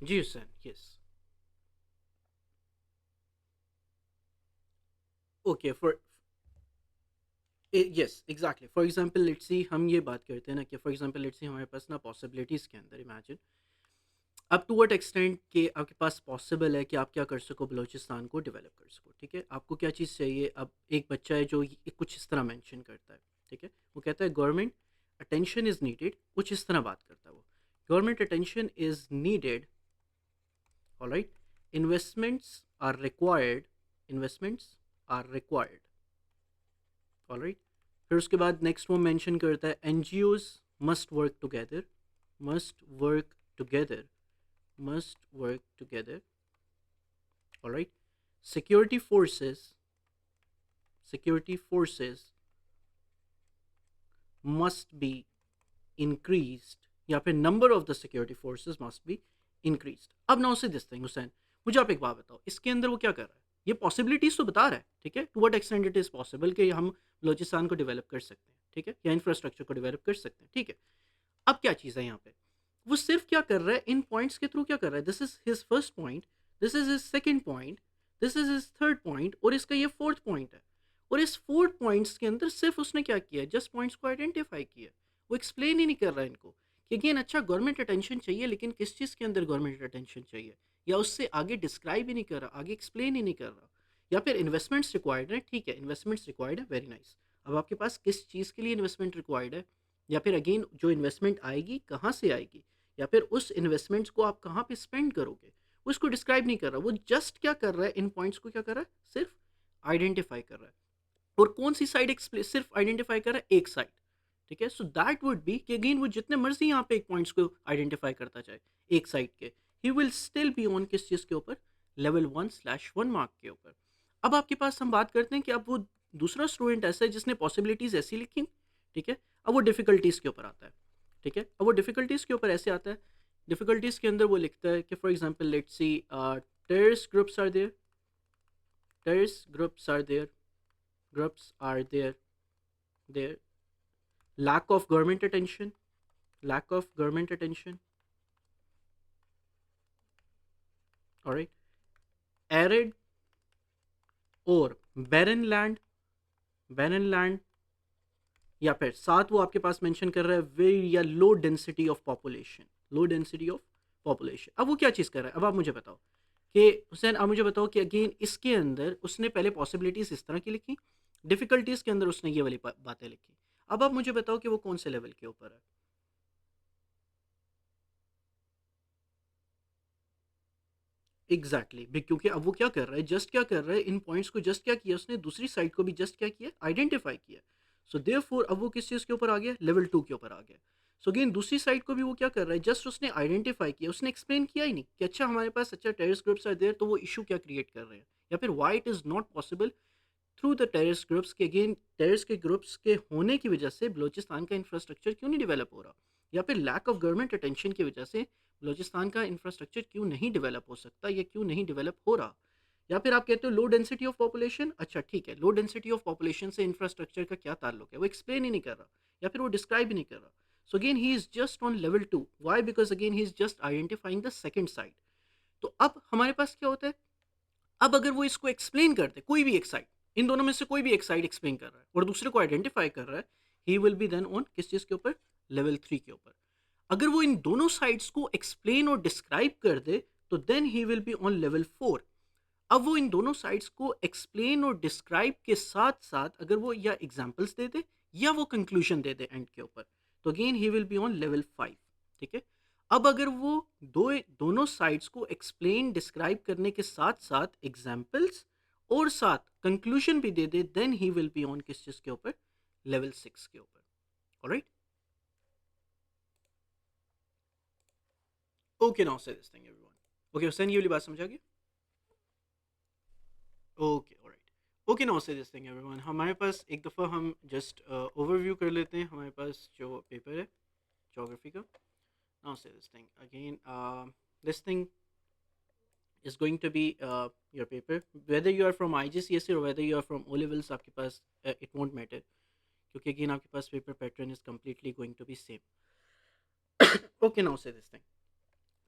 जी Hussain, yes. Okay, for yes exactly, for example let's see, हम ये बात करते हैं ना कि फॉर एग्जांपल लेट्स सी हमारे पास ना पॉसिबिलिटीज़ के अंदर imagine up to what extent के आपके पास पॉसिबल है कि आप क्या कर सको, बलूचिस्तान को डेवलप कर सको। ठीक है, आपको क्या चीज़ चाहिए? अब एक बच्चा है जो कुछ इस तरह मेंशन करता है। ठीक है, वो कहता है गवर्नमेंट अटेंशन इज़ नीडेड, कुछ इस तरह बात करता है वो। Government attention is needed, alright, investments are required, investments are required, alright. फिर उसके बाद नेक्स्ट वो मेंशन करता है एन जी ओज must work together, must work together, must work together, all right, security forces, security forces must be increased, या फिर number of the security forces must be increased। अब now say this thing Hussain, मुझे आप एक बात बताओ, इसके अंदर वो क्या कर रहा है? ये पॉसिबिलिटीज तो बता रहा है, ठीक है, to what extent it is possible कि हम बलोचिस्तान को डेवलप कर सकते हैं, ठीक है, या इंफ्रास्ट्रक्चर को डेवलप कर सकते हैं, ठीक है। अब क्या चीज़ है यहाँ पे? वो सिर्फ क्या कर रहा है, इन पॉइंट्स के थ्रू क्या कर रहा है? This is his first point, this is his second point, this is his third point, और इसका ये फोर्थ पॉइंट है। और इस फोर्थ पॉइंट्स के अंदर सिर्फ उसने क्या किया है? जस्ट पॉइंट्स को आइडेंटिफाई किया। वो एक्सप्लेन ही नहीं कर रहा है इनको कि अगेन अच्छा गवर्नमेंट अटेंशन चाहिए, लेकिन किस चीज़ के अंदर गवर्नमेंट अटेंशन चाहिए, या उससे आगे डिस्क्राइब ही नहीं कर रहा, आगे एक्सप्लेन ही नहीं कर रहा। या फिर इन्वेस्टमेंट्स रिक्वायर्ड है, ठीक है, इन्वेस्टमेंट्स रिक्वायर्ड है, वेरी नाइस। अब आपके पास किस चीज़ के लिए इन्वेस्टमेंट रिक्वायर्ड है, या फिर अगेन जो इन्वेस्टमेंट आएगी कहाँ से आएगी, या फिर उस इन्वेस्टमेंट्स को आप कहाँ पे स्पेंड करोगे, वो इसको डिस्क्राइब नहीं कर रहा। वो जस्ट क्या कर रहा है, इन पॉइंट्स को क्या कर रहा है, सिर्फ आइडेंटिफाई कर रहा है। और कौन सी साइड सिर्फ आइडेंटिफाई कर रहा है? एक साइड। ठीक है, सो दैट वुड बी कि अगेन वो जितने मर्जी यहाँ पे एक पॉइंट्स को आइडेंटिफाई करता जाए एक साइड के, he will still be on किस चीज़ के ऊपर? लेवल 1/1 मार्क के ऊपर। अब आपके पास हम बात करते हैं कि अब वो दूसरा स्टूडेंट ऐसा है जिसने पॉसिबिलिटीज ऐसी लिखी, ठीक है, अब वो डिफिकल्टीज के ऊपर आता है। ठीक है, अब वो डिफिकल्टीज के ऊपर ऐसे आता है, डिफिकल्टीज के अंदर वो लिखता है कि for example let's see terrorist groups are there, terrorist groups are there, groups are there, there, lack of government attention, lack of government attention, all right, arid और barren land, barren land, या फिर साथ वो आपके पास mention कर रहा है very या low density of population, low density of population. अब वो क्या चीज़ कर रहा है? अब आप मुझे बताओ कि हुसैन, आप मुझे बताओ कि अगेन इसके अंदर उसने पहले पॉसिबिलिटीज इस तरह की लिखी, डिफिकल्टीज के अंदर उसने ये वाली बातें लिखी। अब आप मुझे बताओ कि वो कौन से लेवल के ऊपर है? Exactly exactly। क्योंकि अब वो क्या कर रहा है, जस्ट क्या कर रहा है, इन पॉइंट्स को जस्ट क्या किया उसने, दूसरी साइड को भी जस्ट क्या किया, आइडेंटिफाई किया। सो देयरफॉर अब वो किस चीज़ के ऊपर आ गया? लेवल 2 के ऊपर आ गया। सो अगेन दूसरी साइड को भी वो क्या कर रहा है, जस्ट उसने आइडेंटिफाई किया, उसने एक्सप्लेन किया ही नहीं कि अच्छा हमारे पास अच्छा टेररिस्ट ग्रुप्स आर देयर, तो वो इशू क्या क्रिएट कर रहे हैं, या फिर why it is not possible through the terrorist groups के, अगेन टेररिस्ट के ग्रुप्स के होने की वजह से बलोचिस्तान का इंफ्रास्ट्रक्चर क्यों नहीं डेवलप हो रहा, या फिर लैक ऑफ गवर्नमेंट अटेंशन की वजह से बलोचिस्तान का इंफ्रास्ट्रक्चर क्यों नहीं डेवलप हो सकता, या क्यों नहीं डेवलप हो रहा। या फिर आप कहते हो लो डेंसिटी ऑफ पॉपुलेशन, अच्छा ठीक है, लो डेंसिटी ऑफ पॉपुलेशन से इंफ्रास्ट्रक्चर का क्या ताल्लुक है? वो एक्सप्लेन ही नहीं कर रहा, या फिर वो डिस्क्राइब ही नहीं कर रहा। So again he is just on level 2, why? Because again he is just identifying the second side. तो अब हमारे पास क्या होता है, अब अगर वो इसको एक्सप्लेन करते, कोई भी एक साइड, इन दोनों में से कोई भी एक साइड एक्सप्लेन कर रहा है और दूसरे को आइडेंटिफाई कर रहा है, he will be then on किस चीज के ऊपर? लेवल 3 के ऊपर। अगर वो इन दोनों साइड्स को एक्सप्लेन और डिस्क्राइब कर दे, तो then he will be on level 4। अब वो इन दोनों साइड्स को एक्सप्लेन और डिस्क्राइब के साथ साथ अगर वो या एग्जाम्पल्स दे दे, या वो कंक्लूजन दे दे एंड के ऊपर, तो again he will be on level 5। ठीक है, अब अगर वो दोनों साइड्स को एक्सप्लेन डिस्क्राइब करने के साथ साथ एग्जाम्पल्स और साथ कंक्लूजन भी दे दे, then he will be on किस चीज के ऊपर? लेवल 6 के ऊपर। Alright, okay, now say this thing everyone. Okay Hussain, ये वाली बात समझ आ गई? Okay, alright, okay, now say this thing everyone. हमारे पास एक दफ़ा हम जस्ट ओवरव्यू कर लेते हैं हमारे पास जो पेपर है जोग्राफी का। Now say this thing again, this thing is going to be your paper, whether you are from IGCSE or whether you are from O levels, आपके पास it won't matter, क्योंकि again आपके पास paper pattern is completely going to be same. Okay, now say this thing,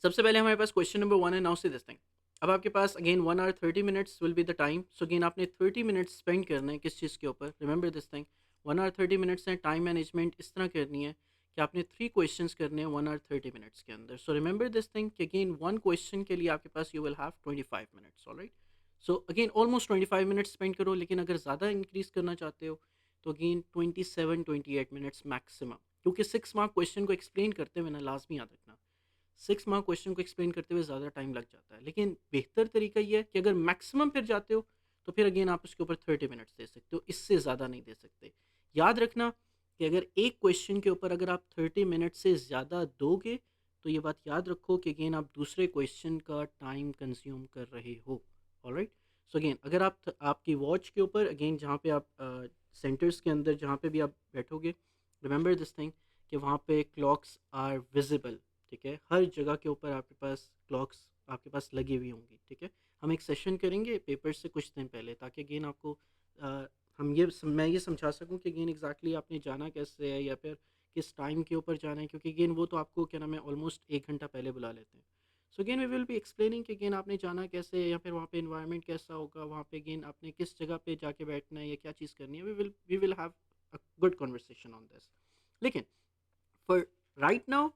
सबसे पहले हमारे पास question number 1 है, now say this thing. अब आपके पास again 1 hour 30 minutes will be the time. So again आपने 30 minutes स्पेंड करना है किस चीज़ के ऊपर, remember this thing. 1 hour 30 minutes है, टाइम मैनेजमेंट इस तरह करनी है कि आपने 3 क्वेश्चंस करने हैं 1 hour 30 minutes के अंदर। सो रिमेंबर दिस थिंग कि अगेन 1 क्वेश्चन के लिए आपके पास you will have 25 minutes, alright. So again almost 25 minutes spend करो, लेकिन अगर ज़्यादा इंक्रीज़ करना चाहते हो तो अगेन 27-28 minutes मैक्सिमम, क्योंकि 6 मार्क क्वेश्चन को एक्सप्लेन करते हुए ना लाजमी याद रखना 6 मार्क क्वेश्चन को एक्सप्लेन करते हुए ज़्यादा टाइम लग जाता है। लेकिन बेहतर तरीका ये है कि अगर मैक्सिमम फिर जाते हो तो फिर अगेन आप उसके ऊपर 30 मिनट्स दे सकते हो, इससे ज़्यादा नहीं दे सकते। याद रखना कि अगर एक क्वेश्चन के ऊपर अगर आप 30 मिनट से ज़्यादा दोगे तो ये बात याद रखो कि अगेन आप दूसरे क्वेश्चन का टाइम कंज्यूम कर रहे हो। ऑलराइट। सो अगेन अगर आप आपकी वॉच के ऊपर अगेन जहाँ पे आप सेंटर्स के अंदर जहाँ पे भी आप बैठोगे, रिमेंबर दिस थिंग कि वहाँ पे क्लॉक्स आर विजिबल। ठीक है, हर जगह के ऊपर आपके पास क्लॉक्स आपके पास लगी हुई होंगी। ठीक है, हम एक सेशन करेंगे पेपर से कुछ दिन पहले ताकि अगेन आपको अ, मैं ये समझा सकूं कि अगेन एग्जैक्टली आपने जाना कैसे है या फिर किस टाइम के ऊपर जाना है, क्योंकि अगेन वो तो आपको क्या नाम है ऑलमोस्ट 1 घंटा पहले बुला लेते हैं। So again we will be explaining कि अगेन आपने जाना कैसे है या फिर वहाँ पे इन्वायरमेंट कैसा होगा, वहाँ पे अगेन आपने किस जगह पे जाके बैठना है या क्या चीज़ करनी है। We will have a good conversation on this. लेकिन फॉर राइट नाउ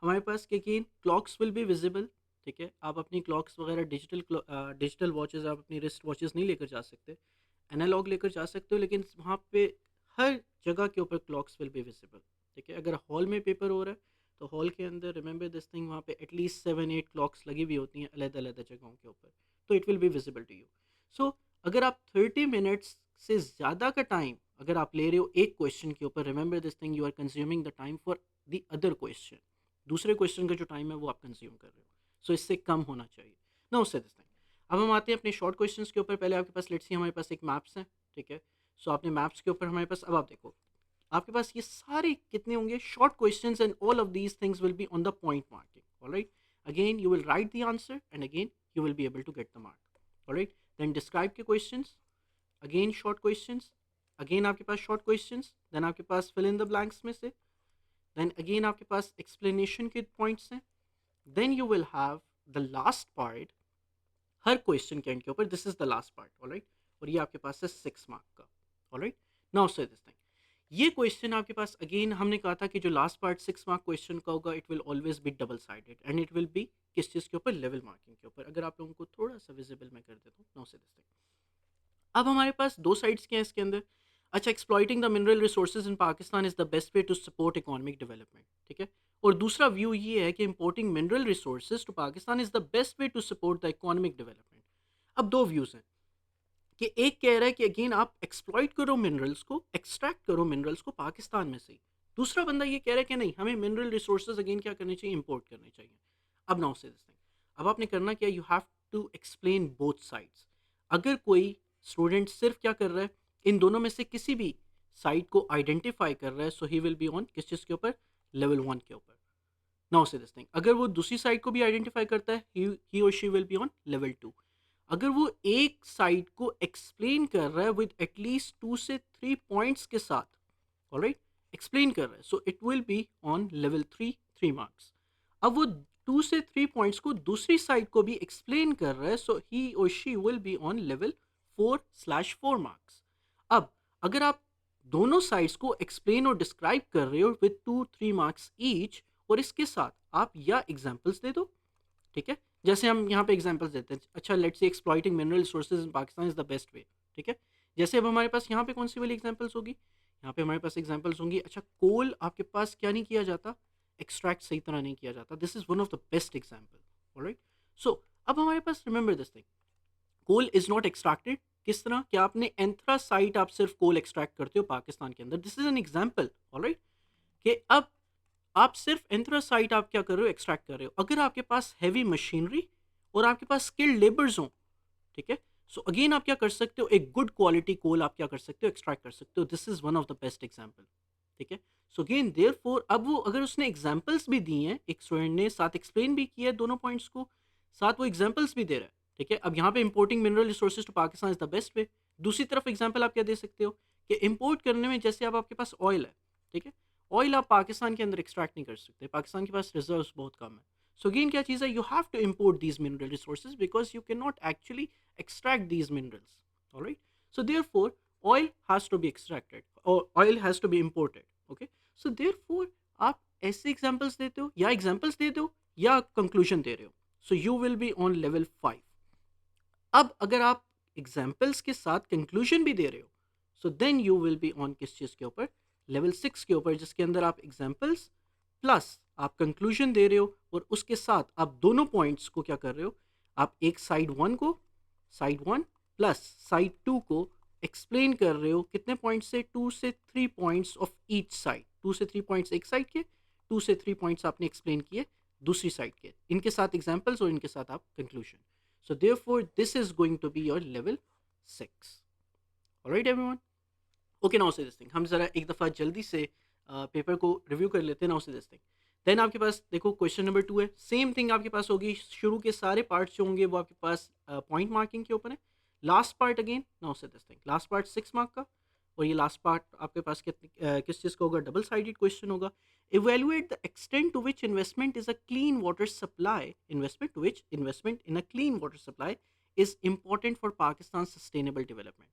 हमारे पास के again clocks will be visible. ठीक है, आप अपनी क्लॉक्स वगैरह डिजिटल वॉचेस, आप अपनी रिस्ट वॉचेस नहीं लेकर जा सकते, एनालॉग लेकर जा सकते हो, लेकिन वहाँ पे हर जगह के ऊपर क्लॉक्स विल बी विजिबल। ठीक है, अगर हॉल में पेपर हो रहा है तो हॉल के अंदर रिमेंबर दिस थिंग वहाँ पे एटलीस्ट 7-8 क्लॉक्स लगी हुई होती हैं अलग अलग जगहों के ऊपर, तो it will be visible to you. So अगर आप 30 मिनट्स से ज़्यादा का टाइम अगर आप ले रहे हो एक क्वेश्चन के ऊपर, remember this thing you are consuming the time for the other question. दूसरे क्वेश्चन का जो टाइम है वो आप कंज्यूम कर रहे हो, सो इससे कम होना चाहिए ना, उससे दिस थिंग। अब हम आते हैं अपने शॉर्ट क्वेश्चंस के ऊपर। पहले आपके पास लेट्स सी हमारे पास एक मैप्स है। ठीक है, सो आपने मैप्स के ऊपर हमारे पास, अब आप देखो आपके पास ये सारे कितने होंगे short questions and all of these things will be on the point marking. Alright, again you will write the answer and again you will be able to get the mark. Alright, then describe के questions, again short questions, again आपके पास short questions, then आपके पास fill in the blanks में से, then again आपके पास explanation के पॉइंट्स हैं, then you will have the last part her question के एंड के ऊपर, this is the last part. Alright, और ये आपके पास है 6 मार्क का। Alright, now say this thing, ये क्वेश्चन आपके पास अगेन हमने कहा था कि जो लास्ट पार्ट 6 मार्क क्वेश्चन का होगा it will always be double sided and it will B किस चीज़ के ऊपर, लेवल मार्किंग के ऊपर। अगर आप लोगों को थोड़ा सा विजिबल मैं कर देता हूँ, नाउ से दिस थिंग। अब हमारे पास दो साइड्स क्या हैं इसके अंदर। अच्छा, exploiting the mineral resources in Pakistan is the best way to support economic development. ठीक है, और दूसरा व्यू ये है कि importing mineral resources to Pakistan is the best way to support the economic development. अब दो व्यूज हैं कि एक कह रहा है कि अगेन आप एक्सप्लॉइट करो मिनरल्स को, एक्सट्रैक्ट करो मिनरल्स को पाकिस्तान में से ही। दूसरा बंदा ये कह रहा है कि नहीं, हमें मिनरल रिसोर्सेज अगेन क्या करने चाहिए, इंपोर्ट करने चाहिए। अब नाउ से दिस थिंग, अब आपने करना क्या, you have to explain both sides. अगर कोई स्टूडेंट सिर्फ क्या कर रहा है, इन दोनों में से किसी भी साइड को आइडेंटिफाई कर रहा है, सो ही विल बी ऑन किस चीज़ के ऊपर, लेवल 1 के ऊपर। नाउ से दिस थिंग, अगर वो दूसरी साइड को भी आइडेंटिफाई करता है, ही और she will be on level 2। अगर वो एक साइड को एक्सप्लेन कर रहा है विद एटलीस्ट 2 से 3 पॉइंट्स के साथ, ऑलराइट, एक्सप्लेन कर रहा है, so it will be on level 3, 3 marks. अब वो 2 से 3 पॉइंट्स को दूसरी साइड को भी एक्सप्लेन कर रहा है, सो ही और she will be on level 4/4 marks. अब अगर आप दोनों साइड्स को एक्सप्लेन और डिस्क्राइब कर रहे हो विद 2-3 मार्क्स ईच, और इसके साथ आप या एग्जाम्पल्स दे दो। ठीक है, जैसे हम यहाँ पे एग्जांपल्स देते हैं। अच्छा, let's say exploiting mineral resources in Pakistan is the best वे। ठीक है, जैसे अब हमारे पास यहाँ पे कौन सी वाली एग्जांपल्स होगी, यहाँ पे हमारे पास एग्जांपल्स होंगी। अच्छा, कोल आपके पास क्या नहीं किया जाता, एक्सट्रैक्ट सही तरह नहीं किया जाता, this is one of the best example. Alright, so अब हमारे पास remember this thing, coal is not extracted. किस तरह, क्या आपने एंथ्रासाइट आप सिर्फ कोल एक्सट्रैक्ट करते हो पाकिस्तान के अंदर, this is an example. Alright, कि अब आप सिर्फ एंथ्रासाइट आप क्या कर रहे हो, एक्सट्रैक्ट कर रहे हो। अगर आपके पास हैवी मशीनरी और आपके पास स्किल्ड लेबर्स हो, ठीक है, सो अगेन आप क्या कर सकते हो, एक गुड क्वालिटी कोल आप क्या कर सकते हो, एक्सट्रैक्ट कर सकते हो। This is one of the best example. ठीक है, सो अगेन देयरफॉर अब वो अगर उसने एग्जांपल्स भी दी हैं, एक स्टूडेंट ने साथ एक्सप्लेन भी किया है दोनों पॉइंट्स को, साथ वो एग्जांपल्स भी दे रहा है। ठीक है, अब यहाँ पे importing mineral resources to Pakistan is the best way. दूसरी तरफ एग्जाम्पल आप क्या दे सकते हो कि इंपोर्ट करने में, जैसे अब आपके पास ऑयल है, ठीक है, ऑयल आप पाकिस्तान के अंदर एक्सट्रैक्ट नहीं कर सकते, पाकिस्तान के पास रिजर्व्स बहुत कम है। सो अगेन क्या चीज़ है, you have to import these mineral resources because you can not actually extract these minerals. All right, so therefore oil has to be extracted or oil has to be imported. Okay, so therefore आप ऐसे examples देते हो या examples देते हो या conclusion दे रहे हो, so you will be on level 5. अब अगर आप एग्जाम्पल्स के साथ कंक्लूजन भी दे रहे हो, so then you will be on किस चीज़ के ऊपर, लेवल 6 के ऊपर, जिसके अंदर आप एग्जाम्पल्स प्लस आप कंक्लूजन दे रहे हो और उसके साथ आप दोनों पॉइंट्स को क्या कर रहे हो, आप एक साइड वन प्लस साइड 2 को एक्सप्लेन कर रहे हो कितने पॉइंट्स से, 2 से 3 पॉइंट्स ऑफ ईच साइड, 2 से 3 पॉइंट्स एक साइड के, 2 से 3 पॉइंट्स आपने एक्सप्लेन किए दूसरी साइड के, इनके साथ एग्जाम्पल्स और इनके साथ आप conclusion. So therefore, this is going to be your level 6. All right, everyone. Okay, now say this thing. हम ज़रा एक दफ़ा जल्दी से पेपर को रिव्यू कर लेते हैं. Now say this thing. Then आपके पास देखो क्वेश्चन नंबर 2 है, सेम थिंग आपके पास होगी. शुरू के सारे पार्ट्स जो होंगे वो आपके पास पॉइंट मार्किंग के ऊपर है. Last part again, now say this thing, last part 6 mark का, और ये लास्ट पार्ट आपके पास किस चीज़ का होगा, डबल साइडेड क्वेश्चन होगा. Evaluate the extent to which investment is a clean water supply, investment to which investment in a clean water supply is important for Pakistan sustainable development.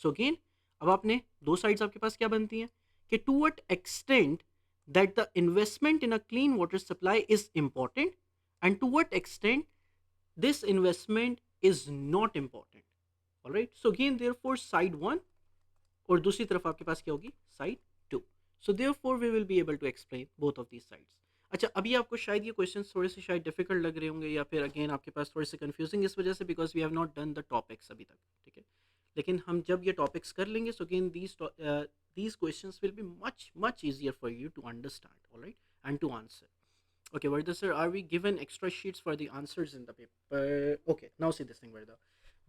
So again अब आपने दो sides आपके पास क्या बनती हैं कि to what extent that the investment in a clean water supply is important and to what extent this investment is not important. All right, so again therefore side 1 और दूसरी तरफ आपके पास क्या होगी, side 2. so therefore we will be able to explain both of these sides. अच्छा, अभी आपको शायद ये क्वेश्चंस थोड़े से शायद डिफिकल्ट लग रहे होंगे या फिर अगेन आपके पास थोड़े से कंफ्यूजिंग इस वजह से because we have not done the topics अभी तक. ठीक है, लेकिन हम जब ये टॉपिक्स कर लेंगे so again these questions will be much easier for you to understand, all right, and to answer. Okay, Varda sir, are we given extra sheets for the answers in the paper? Okay, now see this thing, Varda.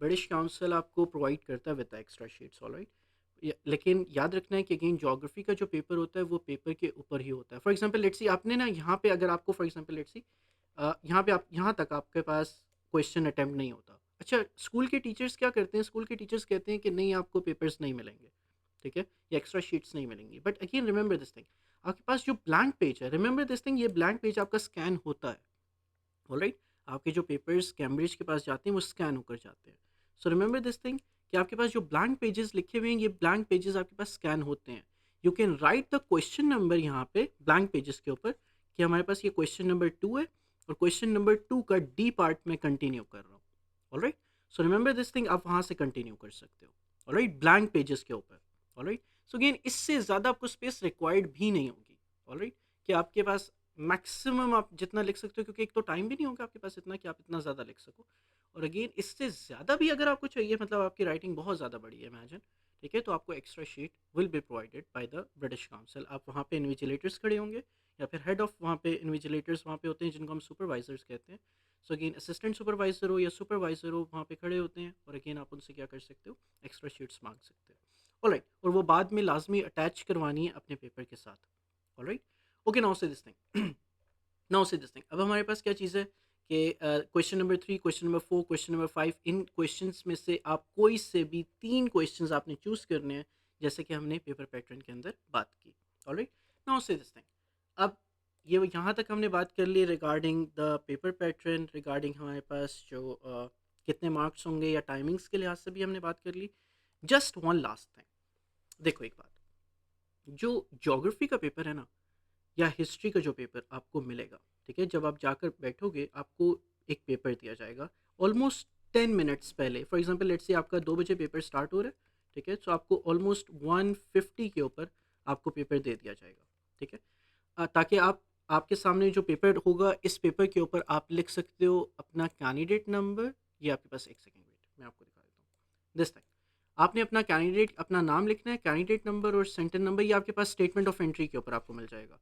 British Council आपको provide करता है with extra sheets, all right. लेकिन याद रखना है कि again geography का जो पेपर होता है वो पेपर के ऊपर ही होता है. फॉर एग्जांपल लेट्स सी आपने ना यहाँ पे अगर आपको फॉर एग्जांपल लेट्स सी यहाँ पे आप यहाँ तक आपके पास क्वेश्चन अटैम्प्ट नहीं होता. अच्छा, स्कूल के टीचर्स क्या करते हैं, स्कूल के टीचर्स कहते हैं कि नहीं आपको पेपर्स नहीं मिलेंगे, ठीक है, या एक्स्ट्रा शीट्स नहीं मिलेंगी. But again remember this thing, आपके पास जो ब्लैंक पेज है, रिमेंबर दिस थिंग, ये ब्लैंक पेज आपका स्कैन होता है. ऑलराइट, आपके जो पेपर्स कैम्ब्रिज के पास जाते हैं वो स्कैन होकर जाते हैं. सो रिमेंबर दिस थिंग कि आपके पास जो ब्लैंक पेजेस लिखे हुए हैं ये ब्लैंक पेजेस आपके पास स्कैन होते हैं. You can write the question number यहाँ पे ब्लैंक पेजेस के ऊपर कि हमारे पास ये क्वेश्चन नंबर 2 है और क्वेश्चन नंबर 2 का डी पार्ट में कंटिन्यू कर रहा हूँ. Alright, so remember this thing, आप वहाँ से कंटिन्यू कर सकते हो. ऑलराइट, ब्लैंक पेजेस के ऊपर. ऑलराइट, सो अगेन इससे ज़्यादा आपको स्पेस रिक्वायर्ड भी नहीं होगी. ऑलराइट, कि आपके पास मैक्सिमम आप जितना लिख सकते हो, क्योंकि एक तो टाइम भी नहीं होगा आपके पास इतना कि आप इतना ज़्यादा लिख सको, और अगेन इससे ज़्यादा भी अगर आपको चाहिए, मतलब आपकी राइटिंग बहुत ज़्यादा बड़ी है इमेजिन, ठीक है, तो आपको extra sheet will be provided by the British council. आप वहाँ पे इन्विजिलेटर्स खड़े होंगे या फिर हेड ऑफ वहाँ पे इन्विजिलेटर्स वहाँ पे होते हैं जिनको हम सुपरवाइजर्स कहते हैं. सो अगेन असिस्टेंट सुपरवाइजर हो या सुपरवाइजर हो वहाँ पे खड़े होते हैं और अगेन आप उनसे क्या कर सकते हो, एक्स्ट्रा शीट्स मांग सकते हो. ऑलराइट, और वो बाद में लाजमी अटैच करवानी है अपने पेपर के साथ. Alright, okay, now say this thing, now say this thing, अब हमारे पास क्या चीज़ है कि question number 3, question number 4, question number 5, इन क्वेश्चंस में से आप कोई से भी 3 क्वेश्चंस आपने चूज़ करने हैं जैसे कि हमने पेपर पैटर्न के अंदर बात की. Alright, now say this thing, अब ये यहाँ तक हमने बात कर ली regarding the paper pattern, regarding हमारे पास जो कितने मार्क्स होंगे या टाइमिंग्स के लिहाज से भी हमने बात कर ली. जस्ट वन लास्ट थिंग, देखो एक बात, जो ज्योग्राफी का पेपर है ना या हिस्ट्री का जो पेपर आपको मिलेगा, ठीक है, जब आप जाकर बैठोगे आपको एक पेपर दिया जाएगा ऑलमोस्ट 10 मिनट्स पहले. फॉर एग्जांपल लेट्स से आपका 2 बजे पेपर स्टार्ट हो रहा है, ठीक है, तो आपको ऑलमोस्ट 150 के ऊपर आपको पेपर दे दिया जाएगा. ठीक है, ताकि आपके सामने जो पेपर होगा इस पेपर के ऊपर आप लिख सकते हो अपना कैंडिडेट नंबर. ये आपके पास एक सेकेंड वेट, मैं आपको दिखा देता हूँ. दिस थिंग, आपने अपना कैंडिडेट अपना नाम लिखना है, कैंडिडेट नंबर और सेंटर नंबर ये आपके पास स्टेटमेंट ऑफ एंट्री के ऊपर आपको मिल जाएगा.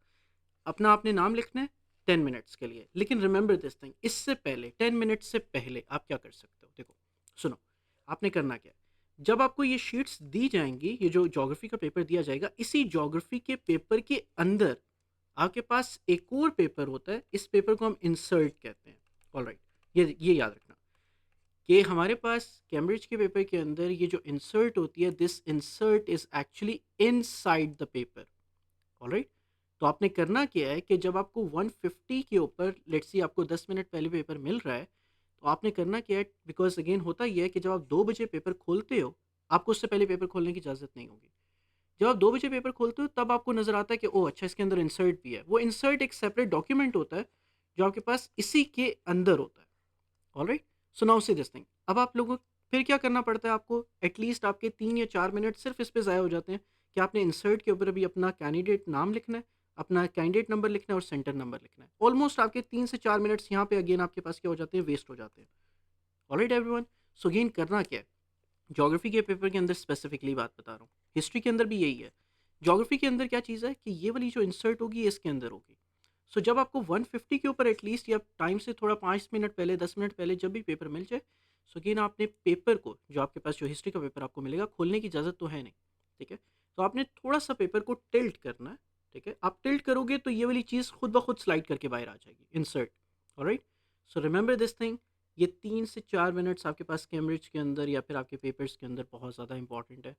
अपना आपने नाम लिखना है 10 मिनट्स के लिए. लेकिन रिमेंबर दिस थिंग, इससे पहले 10 मिनट से पहले आप क्या कर सकते हो, देखो सुनो, आपने करना क्या है, जब आपको ये शीट्स दी जाएंगी, ये जो ज्योग्राफी का पेपर दिया जाएगा, इसी ज्योग्राफी के पेपर के अंदर आपके पास एक और पेपर होता है, इस पेपर को हम इंसर्ट कहते हैं. ऑलराइट, ये याद रखना कि हमारे पास कैम्ब्रिज के पेपर के अंदर ये जो इंसर्ट होती है, this insert is actually inside the paper. Alright, तो आपने करना क्या है कि जब आपको 150 के ऊपर लेट्स सी आपको 10 मिनट पहले पेपर मिल रहा है, तो आपने करना क्या है, बिकॉज अगेन होता ये है कि जब आप 2 बजे पेपर खोलते हो, आपको उससे पहले पेपर खोलने की इजाज़त नहीं होगी। जब आप 2 बजे पेपर खोलते हो तब आपको नज़र आता है कि ओह अच्छा, इसके अंदर इंसर्ट भी है। वो इंसर्ट एक सेपरेट डॉक्यूमेंट होता है जो आपके पास इसी के अंदर होता है। Alright, so now see this thing. अब आप लोगों फिर क्या करना पड़ता है आपको, एटलीस्ट आपके 3 या 4 मिनट सिर्फ इस पे ज़ाया हो जाते हैं कि आपने इंसर्ट के ऊपर अभी अपना कैंडिडेट नाम लिखना है, अपना कैंडिडेट नंबर लिखना है और सेंटर नंबर लिखना है। ऑलमोस्ट आपके 3 से 4 मिनट्स यहाँ पे अगेन आपके पास क्या हो जाते हैं, वेस्ट हो जाते हैं। ऑलराइट एवरीवन, सो अगेन करना क्या है, ज्योग्राफी के पेपर के अंदर स्पेसिफिकली बात बता रहा हूँ, हिस्ट्री के अंदर भी यही है। ज्योग्राफी के अंदर क्या चीज़ है कि ये वाली जो इंसर्ट होगी ये इसके अंदर होगी। सो जब आपको 150 के ऊपर एटलीस्ट या टाइम से थोड़ा 5 मिनट पहले 10 मिनट पहले जब भी पेपर मिल जाए, सो अगेन आपने पेपर को, जो आपके पास जो हिस्ट्री का पेपर आपको मिलेगा, खोलने की इजाज़त तो है नहीं, ठीक है। तो आपने थोड़ा सा पेपर को टिल्ट करना है, ठीक है। आप टिल्ट करोगे तो ये वाली चीज़ खुद ब खुद स्लाइड करके बाहर आ जाएगी, insert. Alright, so remember this thing. ये 3 से 4 मिनट्स आपके पास कैम्ब्रिज के अंदर या फिर आपके पेपर्स के अंदर बहुत ज़्यादा इंपॉर्टेंट है।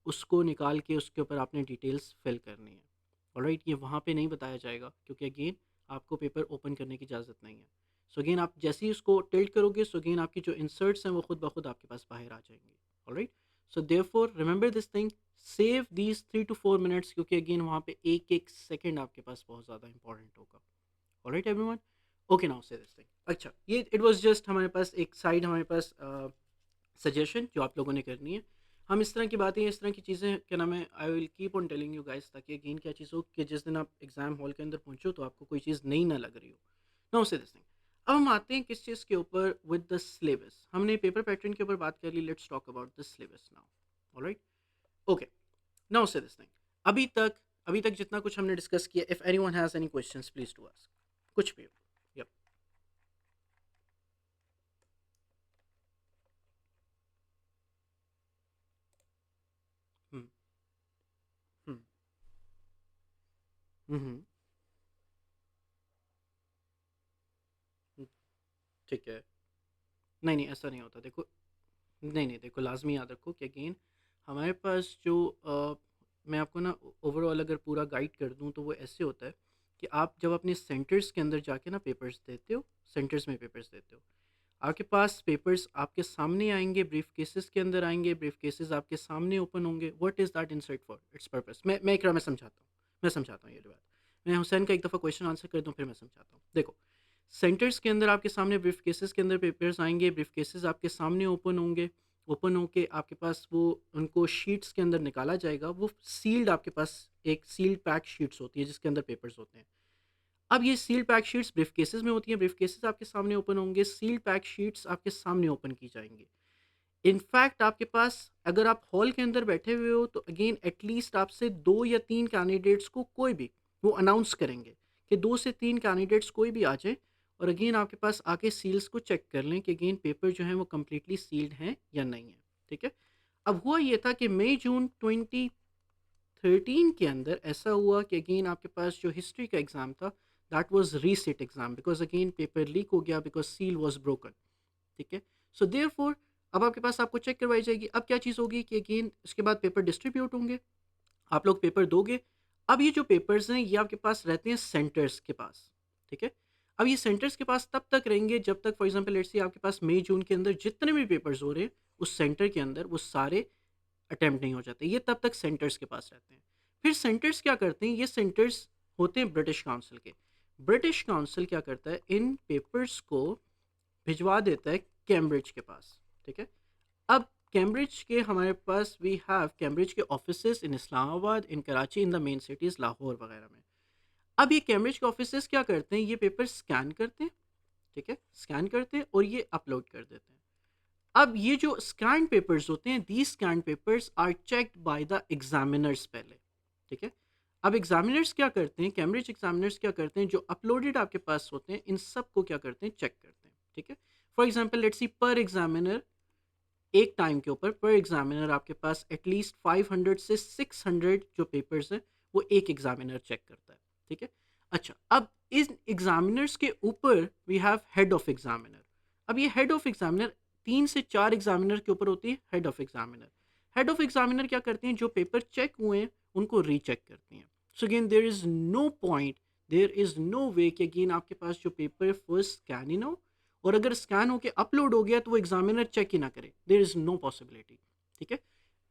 उसको निकाल के उसके ऊपर आपने डिटेल्स फिल करनी है। ऑलराइट, ये वहाँ पे नहीं बताया जाएगा क्योंकि अगेन आपको पेपर ओपन करने की इजाज़त नहीं है। सो अगेन आप जैसे ही उसको टिल्ट करोगे, सो अगेन आपकी जो इंसर्ट्स हैं वो खुद ब खुद आपके पास बाहर आ जाएंगे। Alright, so therefore remember this thing, save these 3 to 4 minutes, क्योंकि अगेन वहाँ पे एक एक सेकेंड आपके पास बहुत ज़्यादा इंपॉर्टेंट होगा। Alright everyone, okay now say this thing. अच्छा, ये इट वाज जस्ट हमारे पास एक साइड, हमारे पास सजेशन जो आप लोगों ने करनी है। हम इस तरह की बातें, इस तरह की चीज़ें, क्या नाम है, I will keep on telling you guys, ताकि अगेन क्या चीज़ हो कि जिस दिन आप एग्जाम हॉल के अंदर पहुंचो तो आपको कोई चीज़ नई ना लग रही हो। Now say this thing. अब हम आते हैं किस चीज़ के ऊपर, विद द सिलेबस। हमने पेपर पैटर्न के ऊपर बात कर ली, let's talk about the syllabus now. Alright, okay, now say this thing. अभी तक अभी तक जितना कुछ हमने डिस्कस किया, if anyone has any questions please to ask, कुछ भी हो। यप। हम्म। हम्म। हम्म। हम्म, ठीक है। नहीं नहीं, ऐसा नहीं होता, देखो। नहीं नहीं, देखो, लाजमी याद रखो कि अगेन हमारे पास जो मैं आपको ना ओवरऑल अगर पूरा गाइड कर दूं तो वो ऐसे होता है कि आप जब अपने सेंटर्स के अंदर जाके ना पेपर्स देते हो, सेंटर्स में पेपर्स देते हो, आपके पास पेपर्स आपके सामने आएंगे, ब्रीफ केसेस के अंदर आएंगे, ब्रीफ केसेस आपके सामने ओपन होंगे। What is that insert for, its purpose. मैं एक मैं समझाता हूँ, ये बात। मैं हुसैन का एक दफ़ा क्वेश्चन आंसर कर दूँ फिर मैं समझाता हूँ। देखो, सेंटर्स के अंदर आपके सामने ब्रीफ केसेस के अंदर पेपर्स आएंगे, ब्रीफ केसेस आपके सामने ओपन होंगे। ओपन होके आपके पास वो, उनको शीट्स के अंदर निकाला जाएगा, वो सील्ड, आपके पास एक सील्ड पैक शीट्स होती है जिसके अंदर पेपर्स होते हैं। अब ये sealed pack sheets briefcases में होती हैं, ब्रीफ केसेस आपके सामने ओपन होंगे, सील्ड पैक शीट्स आपके सामने ओपन की जाएंगी। इनफैक्ट आपके पास, अगर आप हॉल के अंदर बैठे हुए हो तो अगेन एटलीस्ट आपसे 2 या 3 कैंडिडेट्स को कोई भी, वो अनाउंस करेंगे कि 2 से 3 कैंडिडेट्स कोई भी आ जाए, और अगेन आपके पास आके सील्स को चेक कर लें कि अगेन पेपर जो है वो कम्प्लीटली सील्ड हैं या नहीं है, ठीक है। अब हुआ ये था कि मई जून 2013 के अंदर ऐसा हुआ कि अगेन आपके पास जो हिस्ट्री का एग्ज़ाम था, that was reset exam, because again paper leak हो गया, बिकॉज सील वाज ब्रोकन, ठीक है। सो देयरफॉर अब आपके पास, आपको चेक करवाई जाएगी। अब क्या चीज़ होगी कि अगेन इसके बाद पेपर डिस्ट्रीब्यूट होंगे, आप लोग पेपर दोगे। अब ये जो पेपर्स हैं ये आपके पास रहते हैं सेंटर्स के पास, ठीक है। अब ये सेंटर्स के पास तब तक रहेंगे जब तक, फॉर एग्जांपल लेट्स से आपके पास मई जून के अंदर जितने भी पेपर्स हो रहे हैं उस सेंटर के अंदर, वो सारे अटेम्प्ट नहीं हो जाते, ये तब तक सेंटर्स के पास रहते हैं। फिर सेंटर्स क्या करते हैं, ये सेंटर्स होते हैं ब्रिटिश काउंसिल के। ब्रिटिश काउंसिल क्या करता है, इन पेपर्स को भिजवा देता है कैम्ब्रिज के पास, ठीक है। अब कैम्ब्रिज के हमारे पास, वी हैव कैम्ब्रिज के offices in Islamabad, in Karachi, in the main cities Lahore वगैरह में। अब ये कैम्ब्रिज के ऑफिसेस क्या करते हैं, ये पेपर स्कैन करते हैं, ठीक है, स्कैन करते हैं और ये अपलोड कर देते हैं। अब ये जो स्कैन पेपर्स होते हैं, the scan papers are checked by the examiners पहले, ठीक है। अब एग्जामिनर्स क्या करते हैं, कैम्ब्रिज एग्जामिनर्स क्या करते हैं, जो अपलोडेड आपके पास होते हैं इन सब को क्या करते हैं, चेक करते हैं, ठीक है। फॉर एग्जाम्पल लेट्स सी, पर एग्जामिनर, एक टाइम के ऊपर पर एग्जामिनर आपके पास एटलीस्ट 500 से 600 जो पेपर्स हैं वो एक एग्जामिनर चेक करता है, ठीक है। अच्छा, अब इन एग्जामिनर्स के ऊपर we have head of examiner. अब ये हेड ऑफ एग्जामिनर, 3 से 4 एग्जामिनर के ऊपर होती है head of examiner. Head of examiner क्या करते हैं, जो पेपर चेक हुए हैं उनको रीचेक करते हैं। So again there is no point, there is no way कि अगेन आपके पास जो पेपर है फर्स्ट स्कैन ही ना हो, और अगर स्कैन होकर अपलोड हो गया तो वो एग्जामिनर चेक ही ना करे, देयर इज़ नो पॉसिबिलिटी। ठीक है,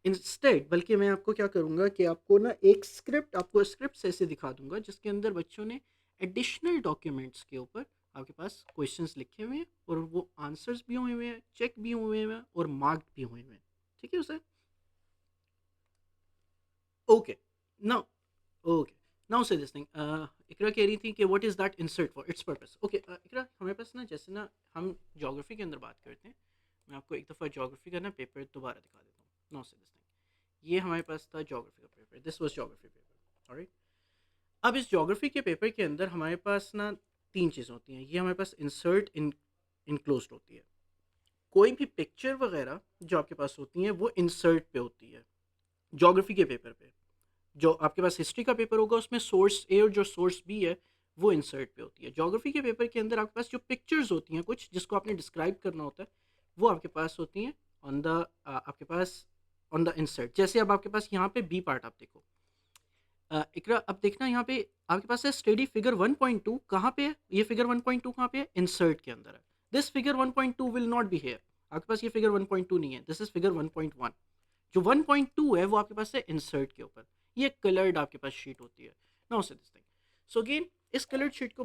इंस्टेड बल्कि मैं आपको क्या करूँगा कि आपको ना एक स्क्रिप्ट, आपको स्क्रिप्ट ऐसे दिखा दूंगा जिसके अंदर बच्चों ने एडिशनल डॉक्यूमेंट्स के ऊपर आपके पास क्वेश्चंस लिखे हुए हैं, और वो आंसर्स भी हुए हुए हैं, चेक भी हुए हुए हैं, और मार्क भी हुए हुए हैं। ठीक है उसे, okay now, okay now say this thing, Iqra कह रही थी कि what is that insert for its purpose. Okay Iqra, हमारे पास ना जैसे ना हम जोग्राफी के अंदर बात करते हैं, मैं आपको एक दफ़ा जोग्राफी का ना पेपर दोबारा दिखा देता हूँ। नाउ से दिस थिंग, ये हमारे पास था जोग्राफी का paper, this was geography paper, alright. अब इस जोग्राफी के पेपर के अंदर हमारे पास ना तीन चीज़ें होती हैं। ये हमारे पास इंसर्ट इनक्लोज्ड होती है। कोई भी पिक्चर वगैरह जो आपके पास होती हैं वो इंसर्ट पे होती है जोग्राफी के पेपर पे। जो आपके पास हिस्ट्री का पेपर होगा उसमें सोर्स ए और जो सोर्स बी है वो इंसर्ट पे होती है। जोग्राफी के पेपर के अंदर आपके पास जो पिक्चर्स होती हैं कुछ जिसको आपने डिस्क्राइब करना होता है, वो आपके पास होती हैं ऑन द, आपके पास ऑन द इंसर्ट। जैसे अब आपके पास यहाँ पे बी पार्ट आप देखो, इकरा अब देखना यहाँ पे आपके पास है स्टडी फिगर 1.2 कहाँ पे है, ये फिगर 1.2 कहाँ पे है, इंसर्ट के अंदर है। This figure 1.2 will not be here, आपके पास ये फिगर 1.2 नहीं है, दिस इज फिगर 1.1। जो 1.2 है वो आपके पास है इंसर्ट के ऊपर, ये कलर्ड आपके पास शीट होती है। Now say this thing, so again इस कलर्ड शीट को